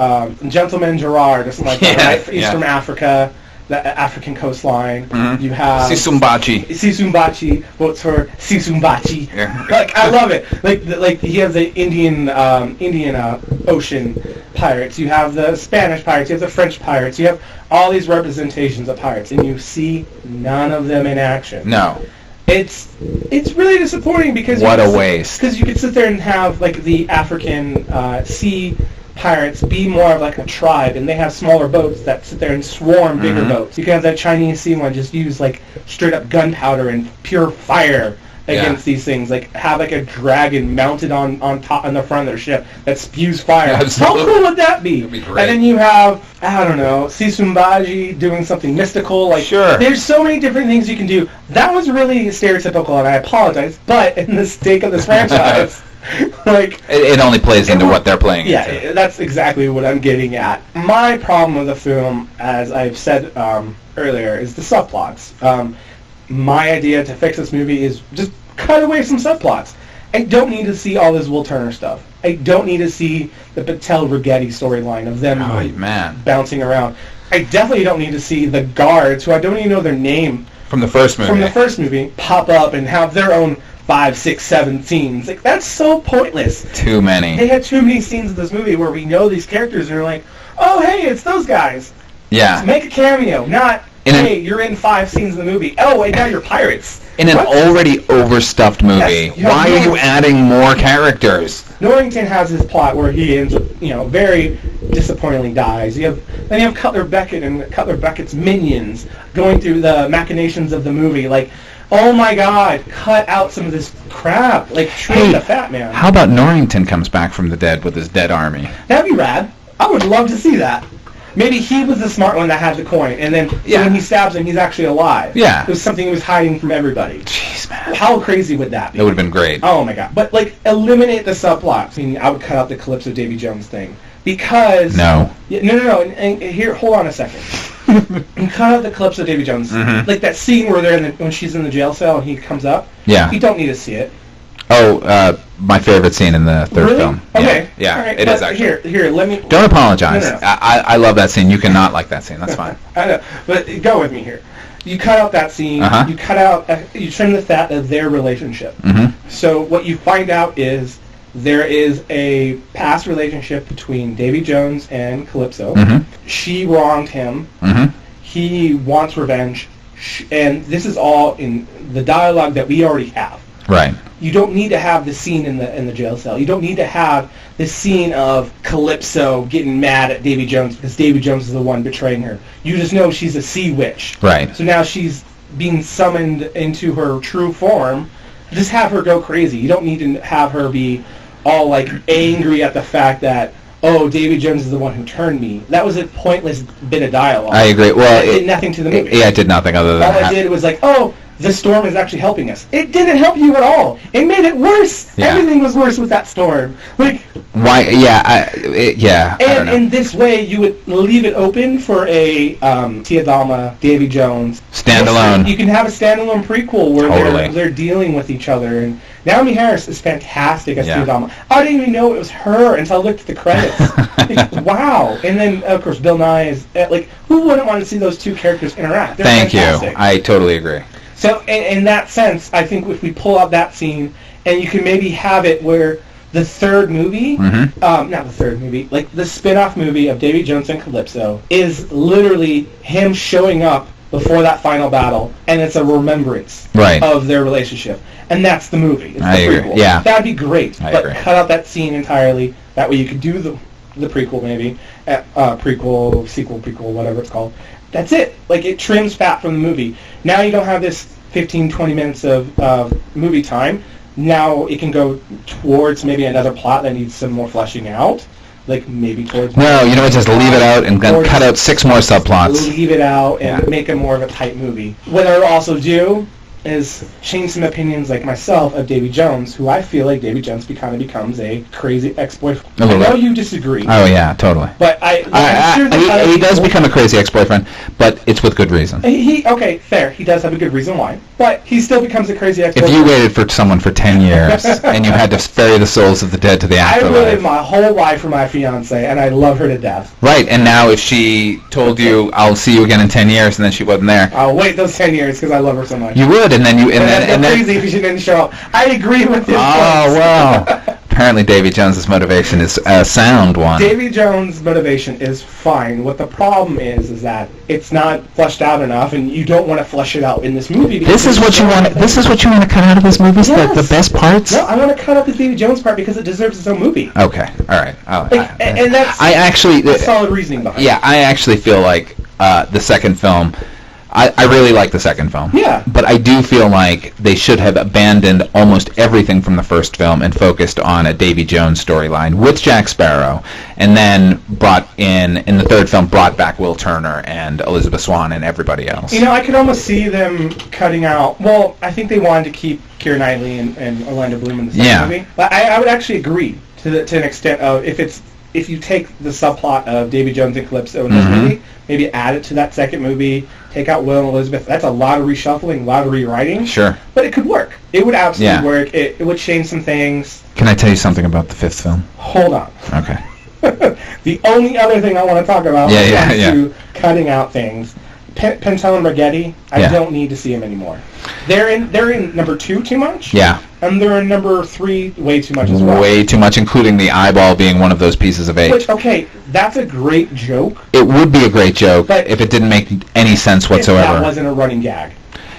S2: Gentleman Gerard, or something like that, right? East from Africa, the African coastline.
S3: Mm-hmm.
S2: You have Sisumbachi, votes for Sisumbachi.
S3: Yeah.
S2: Like, I love it. Like he has the Indian Ocean pirates. You have the Spanish pirates. You have the French pirates. You have all these representations of pirates, and you see none of them in action.
S3: No.
S2: It's really disappointing because
S3: what a waste.
S2: Because you could sit there and have like the African sea pirates be more of like a tribe, and they have smaller boats that sit there and swarm bigger boats. You can have that Chinese sea one just use like straight up gunpowder and pure fire against these things. Like have like a dragon mounted on top on the front of their ship that spews fire.
S3: Absolutely.
S2: How cool would that be?
S3: That'd be great.
S2: And then you have, I don't know, Sisumbaji doing something mystical. Like
S3: sure.
S2: There's so many different things you can do. That was really stereotypical, and I apologize. But in the sake of this franchise, like
S3: it only plays into what they're playing.
S2: Yeah,
S3: into.
S2: that's exactly what I'm getting at. My problem with the film, as I've said earlier, is the subplots. My idea to fix this movie is just cut away some subplots. I don't need to see all this Will Turner stuff. I don't need to see the Patel Rigetti storyline of them bouncing around. I definitely don't need to see the guards, who I don't even know their name
S3: from the first movie,
S2: pop up and have their own 5, 6, 7 scenes. Like, that's so pointless.
S3: Too many.
S2: They had too many scenes in this movie where we know these characters and you're like, oh, hey, it's those guys.
S3: Yeah.
S2: Just make a cameo, not, hey, you're in 5 scenes in the movie. Oh, wait, now you're pirates.
S3: In an already overstuffed movie, why are you adding more characters?
S2: Norrington has his plot where he ends up, very disappointingly dies. Then you have Cutler Beckett and Cutler Beckett's minions going through the machinations of the movie. Like, oh my God, cut out some of this crap. Like, train the fat man.
S3: How about Norrington comes back from the dead with his dead army?
S2: That'd be rad. I would love to see that. Maybe he was the smart one that had the coin, and then when he stabs him, he's actually alive.
S3: Yeah.
S2: It was something he was hiding from everybody.
S3: Jeez, man.
S2: How crazy would that be?
S3: That would have been great.
S2: Oh, my God. But, eliminate the subplots. I mean, I would cut out the Calypso Davy Jones thing. Because...
S3: No.
S2: No. And here, hold on a second. And cut out the Calypso Davy Jones. Mm-hmm. Like that scene where they're when she's in the jail cell and he comes up.
S3: Yeah.
S2: You don't need to see it.
S3: Oh, my favorite scene in the third film.
S2: Okay.
S3: Yeah,
S2: right.
S3: it is actually.
S2: Here, let me...
S3: Don't apologize.
S2: No.
S3: I love that scene. You cannot like that scene. That's fine.
S2: I know. But go with me here. You cut out that scene.
S3: Uh-huh.
S2: You cut out... you trim the fat of their relationship.
S3: Mm-hmm.
S2: So what you find out is there is a past relationship between Davy Jones and Calypso.
S3: Mm-hmm.
S2: She wronged him.
S3: Mm-hmm.
S2: He wants revenge. And this is all in the dialogue that we already have.
S3: Right.
S2: You don't need to have the scene in the jail cell. You don't need to have the scene of Calypso getting mad at Davy Jones because Davy Jones is the one betraying her. You just know she's a sea witch.
S3: Right.
S2: So now she's being summoned into her true form. Just have her go crazy. You don't need to have her be all angry at the fact that, oh, Davy Jones is the one who turned me. That was a pointless bit of dialogue.
S3: I agree. Well,
S2: it did nothing to the movie.
S3: It did nothing other than
S2: all it did was oh, the storm is actually helping us. It didn't help you at all. It made it worse.
S3: Yeah.
S2: Everything was worse with that storm.
S3: Why? Yeah. I don't know.
S2: And this way, you would leave it open for a Tia Dalma, Davy Jones
S3: standalone.
S2: You can have a standalone prequel where they're dealing with each other. And Naomi Harris is fantastic as Tia Dalma. I didn't even know it was her until I looked at the credits. Wow. And then of course Bill Nye is who wouldn't want to see those two characters interact? They're
S3: Thank
S2: fantastic.
S3: you. I totally agree.
S2: So in that sense, I think if we pull out that scene, and you can maybe have it where the third movie, not the third movie, the spin-off movie of Davy Jones and Calypso is literally him showing up before that final battle, and it's a remembrance of their relationship. And that's the movie. It's the prequel.
S3: Agree. Yeah.
S2: That'd be great.
S3: I
S2: but
S3: agree.
S2: Cut out that scene entirely. That way you could do the prequel maybe, prequel, sequel, prequel, whatever it's called. That's it. It trims fat from the movie. Now you don't have this 15, 20 minutes of movie time. Now it can go towards maybe another plot that needs some more fleshing out. like maybe towards...
S3: No, you know what? Just leave it out and then cut out 6 more subplots.
S2: Leave it out and make it more of a tight movie. What I would also do is change some opinions, like myself, of Davy Jones, who I feel like Davy Jones kind of becomes a crazy ex-boyfriend. I know you disagree.
S3: Oh, yeah, totally.
S2: But
S3: he does become a crazy ex-boyfriend, but it's with good reason.
S2: Okay, fair. He does have a good reason why. But he still becomes a crazy ex-boyfriend.
S3: If you waited for someone for 10 years and you had to ferry the souls of the dead to the afterlife...
S2: I waited my whole life for my fiancé, and I love her to death.
S3: Right, and now if she told you, I'll see you again in 10 years, and then she wasn't there...
S2: I'll wait those 10 years because I love her so much.
S3: You would, and then you...
S2: And then crazy if she didn't show up. I agree with his points.
S3: Wow. Apparently Davy Jones's motivation is a sound one.
S2: Davy Jones' motivation is fine. What the problem is that it's not fleshed out enough, and you don't want to flesh it out in this movie.
S3: This is what you want. This is what you want to cut out of this movie.
S2: Yes.
S3: The best parts.
S2: No, I want to cut out the Davy Jones part because it deserves its own movie.
S3: Okay. All right.
S2: And that's solid reasoning behind it.
S3: Yeah, I actually feel like the second film. I really like the second film.
S2: Yeah.
S3: But I do feel like they should have abandoned almost everything from the first film and focused on a Davy Jones storyline with Jack Sparrow, and then brought in the third film, brought back Will Turner and Elizabeth Swann and everybody else.
S2: You know, I could almost see them cutting out... Well, I think they wanted to keep Keira Knightley and Orlando Bloom in the second movie. But I would actually agree to an extent of if you take the subplot of Davy Jones and Calypso in this movie, maybe add it to that second movie, take out Will and Elizabeth. That's a lot of reshuffling, a lot of rewriting.
S3: Sure.
S2: But it could work. It would absolutely work. It would change some things.
S3: Can I tell you something about the fifth film?
S2: Hold on.
S3: Okay.
S2: The only other thing I want to talk about when it comes to cutting out things, Pentel and Margetti, I don't need to see them anymore. They're in number 2 too much. Yeah. And they're in number 3 way too much as well.
S3: Way too much, including the eyeball being one of those pieces of 8.
S2: Which, okay, that's a great joke.
S3: It would be a great joke if it didn't make any sense whatsoever.
S2: If that wasn't a running gag.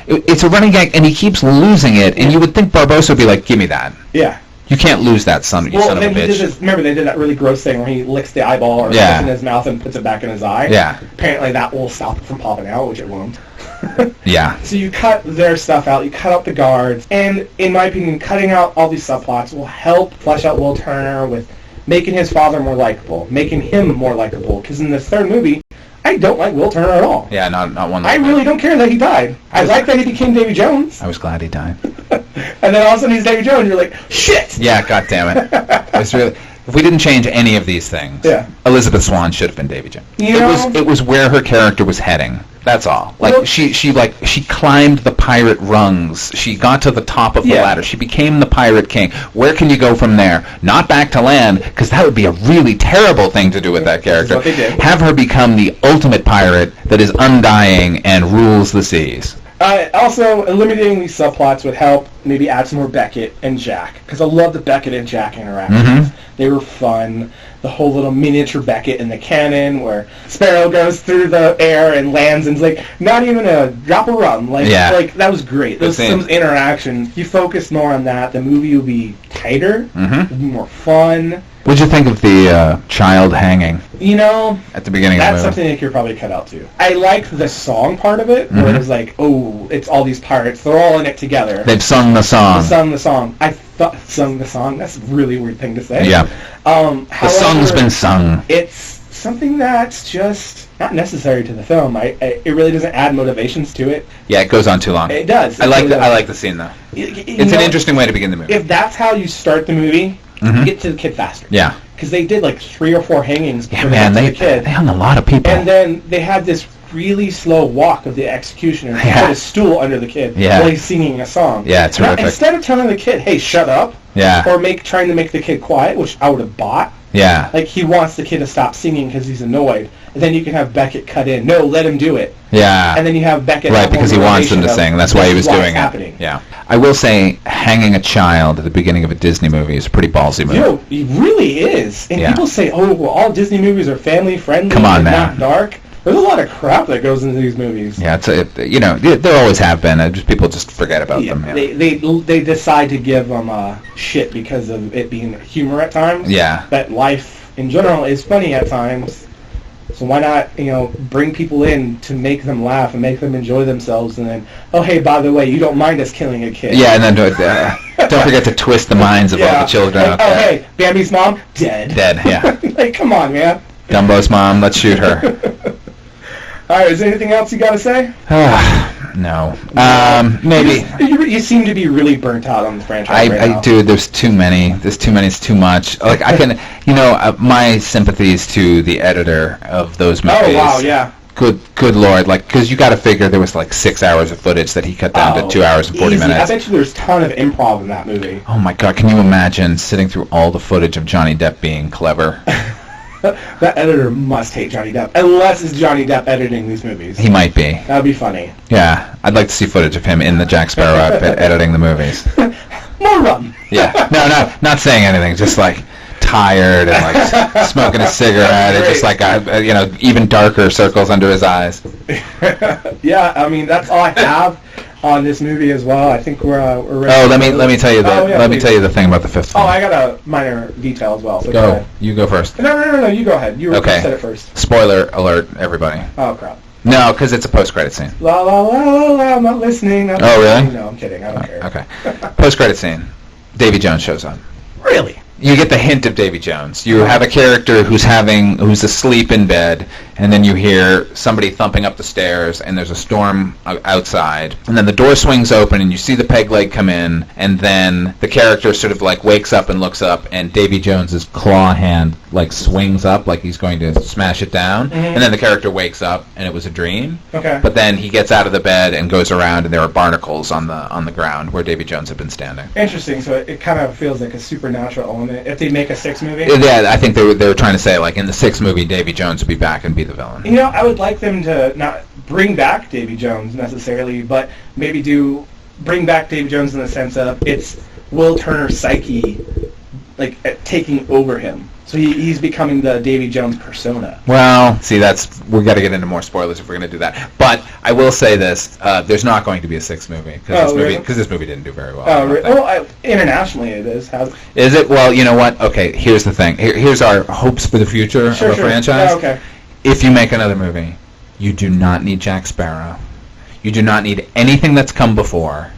S3: It's a running gag, and he keeps losing it, and you would think Barbossa would be like, give me that.
S2: Yeah.
S3: You can't lose that, son of a bitch.
S2: Remember, they did that really gross thing where he licks the eyeball or puts it in his mouth and puts it back in his eye?
S3: Yeah.
S2: Apparently that will stop it from popping out, which it won't.
S3: Yeah.
S2: So you cut their stuff out, you cut out the guards, and in my opinion, cutting out all these subplots will help flesh out Will Turner with making his father more likable, making him more likable, because in this third movie, I don't like Will Turner at all.
S3: Yeah, not one.
S2: I really don't care that he died. I like that he became Davy Jones.
S3: I was glad he died.
S2: And then all of a sudden he's Davy Jones, you're like, shit!
S3: Yeah, God damn it. It's really... If we didn't change any of these things, Elizabeth Swann should have been Davy Jones. It was where her character was heading. That's all. Like she climbed the pirate rungs. She got to the top of the ladder. She became the pirate king. Where can you go from there? Not back to land, because that would be a really terrible thing to do with that character.
S2: That's what they did.
S3: Have her become the ultimate pirate that is undying and rules the seas.
S2: Also, eliminating these subplots would help maybe add some more Beckett and Jack, because I love the Beckett and Jack interactions. They were fun. The whole little miniature Beckett in the cannon where Sparrow goes through the air and lands and it's like not even a drop of rum. Like that was great. Those interactions, you focus more on that, the movie will be tighter, it'll be more fun.
S3: What'd you think of the child hanging?
S2: You know,
S3: at the beginning of the movie?
S2: That's something that you could probably cut out too. I like the song part of it, where it was like, oh, it's all these pirates, they're all in it together.
S3: They've sung the song.
S2: I thought sung the song. That's a really weird thing to say.
S3: Yeah.
S2: However,
S3: the song's been sung.
S2: It's something that's just not necessary to the film. It really doesn't add motivations to it.
S3: Yeah, it goes on too long.
S2: It does.
S3: I like the scene though. It's an interesting way to begin the movie.
S2: If that's how you start the movie, you get to the kid faster.
S3: Yeah.
S2: Because they did like 3 or 4 hangings before
S3: they
S2: the kid.
S3: They hung a lot of people.
S2: And then they had this really slow walk of the executioner. He put a stool under the kid while he's singing a song.
S3: Yeah, it's terrific.
S2: Instead of telling the kid, hey, shut up, or trying to make the kid quiet, which I would have bought.
S3: Yeah.
S2: Like, he wants the kid to stop singing because he's annoyed. And then you can have Beckett cut in. No, let him do it.
S3: Yeah.
S2: And then you have Beckett...
S3: Right, because he wants them to sing. That's why he was doing
S2: happening.
S3: it. Yeah. I will say, hanging a child at the beginning of a Disney movie is a pretty ballsy move.
S2: Yo, it really is. And people say, oh, well, all Disney movies are family-friendly and not dark. There's a lot of crap that goes into these movies.
S3: Yeah, there always have been. People just forget about them. Yeah.
S2: They decide to give them shit because of it being humor at times.
S3: Yeah.
S2: But life in general is funny at times. So why not, bring people in to make them laugh and make them enjoy themselves, and then, oh, hey, by the way, you don't mind us killing a kid.
S3: Yeah, and then don't forget to twist the minds of all the children out there.
S2: Oh, hey, Bambi's mom, dead.
S3: Dead, yeah.
S2: Like, come on, man.
S3: Dumbo's mom, let's shoot her.
S2: All right, is there anything else you got to say?
S3: No. Maybe.
S2: You seem to be really burnt out on the franchise right now.
S3: Dude, there's too many. There's too many. It's too much. Like, I can, my sympathies to the editor of those movies.
S2: Oh, wow, yeah.
S3: Good Lord. Like, because you got to figure there was like 6 hours of footage that he cut down to 2 hours and 40
S2: easy.
S3: minutes.
S2: I bet you there's a ton of improv in that movie.
S3: Oh, my God. Can you imagine sitting through all the footage of Johnny Depp being clever?
S2: That editor must hate Johnny Depp, unless it's Johnny Depp editing these movies.
S3: He might be.
S2: That would be funny.
S3: Yeah, I'd like to see footage of him in the Jack Sparrow outfit editing the movies.
S2: More rum.
S3: Yeah, no, not saying anything, just like tired and like smoking a cigarette and just like even darker circles under his eyes.
S2: Yeah, I mean that's all I have on this movie as well. I think we're ready.
S3: Oh, let me tell you tell you the thing about the fifth film.
S2: Oh, I got a minor detail as well. So
S3: go
S2: ahead.
S3: You go first.
S2: No, you go ahead. You said it first.
S3: Spoiler alert, everybody.
S2: Oh crap.
S3: No, because it's a post-credit scene.
S2: La la la la. I'm not listening.
S3: Oh really?
S2: No, I'm kidding. I don't care.
S3: Okay. Post-credit scene. Davy Jones shows up.
S2: Really?
S3: You get the hint of Davy Jones. You have a character who's asleep in bed, and then you hear somebody thumping up the stairs, and there's a storm outside, and then the door swings open, and you see the peg leg come in, and then the character sort of like wakes up and looks up, and Davy Jones's claw hand like swings up like he's going to smash it down, and then the character wakes up, and it was a dream.
S2: Okay.
S3: But then he gets out of the bed and goes around, and there are barnacles on the ground where Davy Jones had been standing.
S2: Interesting. So it kind of feels like a supernatural element. If they make a sixth movie?
S3: Yeah, I think they were trying to say, like, in the sixth movie, Davy Jones would be back and be the villain.
S2: I would like them to not bring back Davy Jones necessarily, but maybe bring back Davy Jones in the sense of it's Will Turner's psyche, like, taking over him. So he's becoming the Davy Jones persona.
S3: Well, see, we got to get into more spoilers if we're going to do that. But I will say this: there's not going to be a sixth movie because this movie didn't do very well.
S2: Oh, really? Well, internationally it is.
S3: Is it? Well, you know what? Okay, here's the thing. Here's our hopes for the future of a franchise.
S2: Oh, okay.
S3: If you make another movie, you do not need Jack Sparrow. You do not need anything that's come before.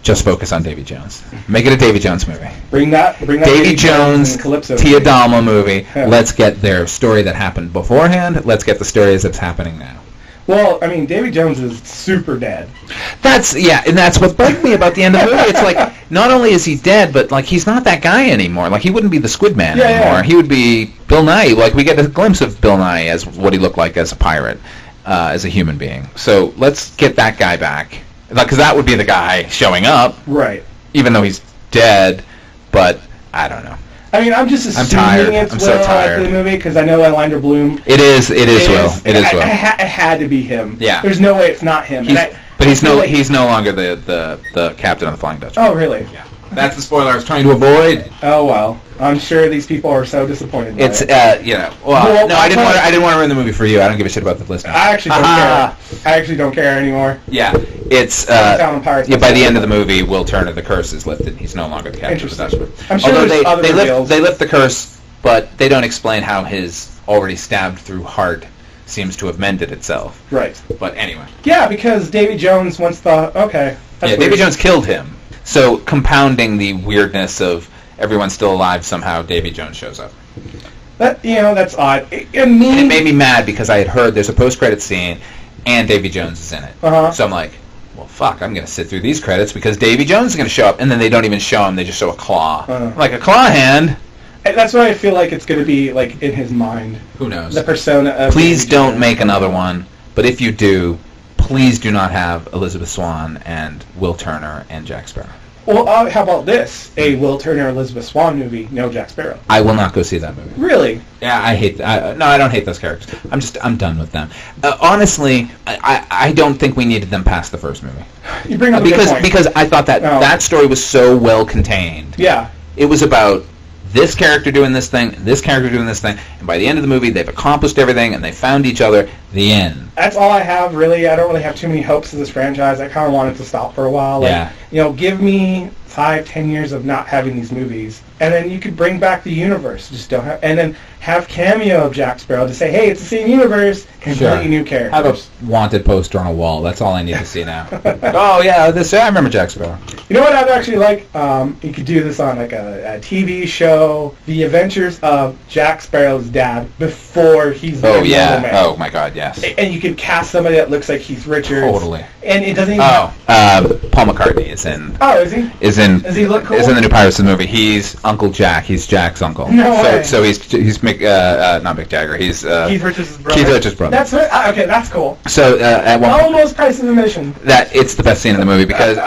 S3: Just focus on Davy Jones. Make it a Davy Jones movie.
S2: Bring that
S3: Davy Jones, Tia Dalma movie.
S2: Yeah.
S3: Let's get their story that happened beforehand. Let's get the story as it's happening now.
S2: Well, I mean, Davy Jones is super dead.
S3: And that's what bugged me about the end of the movie. It's like, not only is he dead, but like he's not that guy anymore. Like he wouldn't be the Squid Man anymore. Yeah. He would be Bill Nye. Like we get a glimpse of Bill Nye as what he looked like as a pirate, as a human being. So let's get that guy back. Because that would be the guy showing up,
S2: right?
S3: Even though he's dead, but I don't know.
S2: I mean, I'm just assuming it's Will at the movie because I know Orlando Bloom. It is Will. It had to be him.
S3: Yeah.
S2: There's no way it's not him.
S3: But he's no longer the captain of the Flying Dutchman.
S2: Oh, really?
S3: Yeah. That's the spoiler I was trying to avoid.
S2: Oh well, I'm sure these people are so disappointed.
S3: It's Well, no, I didn't want to ruin the movie for you. I don't give a shit about the listeners.
S2: I actually don't care. I actually don't care anymore.
S3: Yeah, it's by the end of the movie, Will Turner, the curse is lifted. He's no longer the captain of the Dutchman.
S2: I'm sure
S3: although they lift the curse, but they don't explain how his already stabbed through heart seems to have mended itself.
S2: Right.
S3: But anyway.
S2: Yeah, because Davy Jones once thought, okay.
S3: Davy Jones killed him. So compounding the weirdness of everyone's still alive, somehow Davy Jones shows up.
S2: That's odd.
S3: It made me mad because I had heard there's a post-credit scene and Davy Jones is in it.
S2: Uh-huh.
S3: So I'm like, well, fuck, I'm going to sit through these credits because Davy Jones is going to show up. And then they don't even show him. They just show a claw. Like a claw hand.
S2: That's why I feel like it's going to be like in his mind.
S3: Who knows?
S2: The persona of
S3: Please don't make another one. But if you do, please do not have Elizabeth Swann and Will Turner and Jack Sparrow.
S2: Well, how about this? A Will Turner, Elizabeth Swann movie, no Jack Sparrow.
S3: I will not go see that movie.
S2: Really?
S3: Yeah, I don't hate those characters. I'm done with them. Honestly, I don't think we needed them past the first movie.
S2: You bring up a good point.
S3: Because I thought that story was so well contained.
S2: Yeah.
S3: It was about this character doing this thing, and by the end of the movie, they've accomplished everything, and they found each other. The end.
S2: That's all I have, really. I don't really have too many hopes of this franchise. I kind of wanted to stop for a while. Give me 5-10 years of not having these movies, And then you could bring back the universe. Just don't have, and then have cameo of Jack Sparrow to say, hey, it's the same universe, completely new character.
S3: Have a wanted poster on a wall. That's all I need to see now. Oh yeah, I remember Jack Sparrow.
S2: You know what I'd actually like? You could do this on like a TV show, The Adventures of Jack Sparrow's dad before he's
S3: Oh
S2: a
S3: yeah.
S2: normal man.
S3: Oh my God, yes.
S2: And you could cast somebody that looks like Keith Richards.
S3: Totally.
S2: And it doesn't even.
S3: Paul McCartney is in.
S2: Oh, is he?
S3: Does
S2: he look cool?
S3: Is in the new Pirates of the movie. He's Uncle Jack. He's Jack's uncle.
S2: No way.
S3: So he's Mick, not Mick Jagger. He's
S2: Keith Richards' brother.
S3: Keith Richards' brother.
S2: That's what, okay. That's cool.
S3: So at one point,
S2: Almost price of admission.
S3: that it's the best scene in the movie because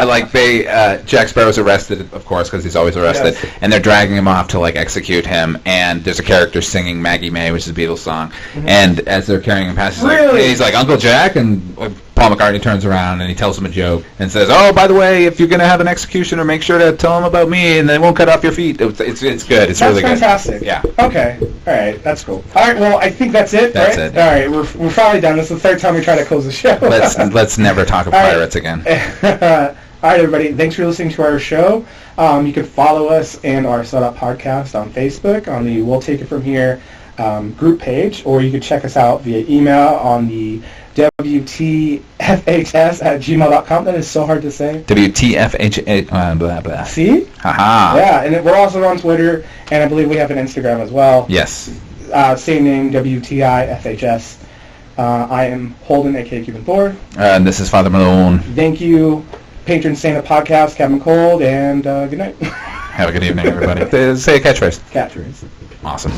S3: Jack Sparrow's arrested, of course, because he's always arrested,
S2: Yes.
S3: and they're dragging him off to like execute him. And there's a character singing Maggie May, which is a Beatles song. And as they're carrying him past, he's like Uncle Jack, and Paul McCartney turns around and he tells him a joke and says, "Oh, by the way, if you're gonna have an executioner, make sure to tell him about me, and they won't cut off your feet." It's good. It's
S2: That's
S3: really
S2: fantastic.
S3: good. Yeah.
S2: Okay. All right. That's cool. All right. Well, I think that's it.
S3: That's
S2: right?
S3: it.
S2: All right. We're finally done. This is the third time we try to close the show.
S3: Let's never talk of
S2: All right.
S3: pirates again.
S2: All right, everybody. Thanks for listening to our show. You can follow us and our Sold Out podcast on Facebook on the We'll Take It From Here group page, or you can check us out via email on the WTFHS@gmail.com. That is so hard to say.
S3: WTFH blah blah.
S2: See?
S3: Haha.
S2: Yeah, and we're also on Twitter, and I believe we have an Instagram as well.
S3: Yes.
S2: Same name, WTIFHS. I am Holden, a.k.a. Cuban Thor.
S3: And this is Father Malone.
S2: Thank you, patron saint of podcast, Captain Cold, and good night.
S3: Have a good evening, everybody. Say a catchphrase.
S2: Catchphrase.
S3: Awesome.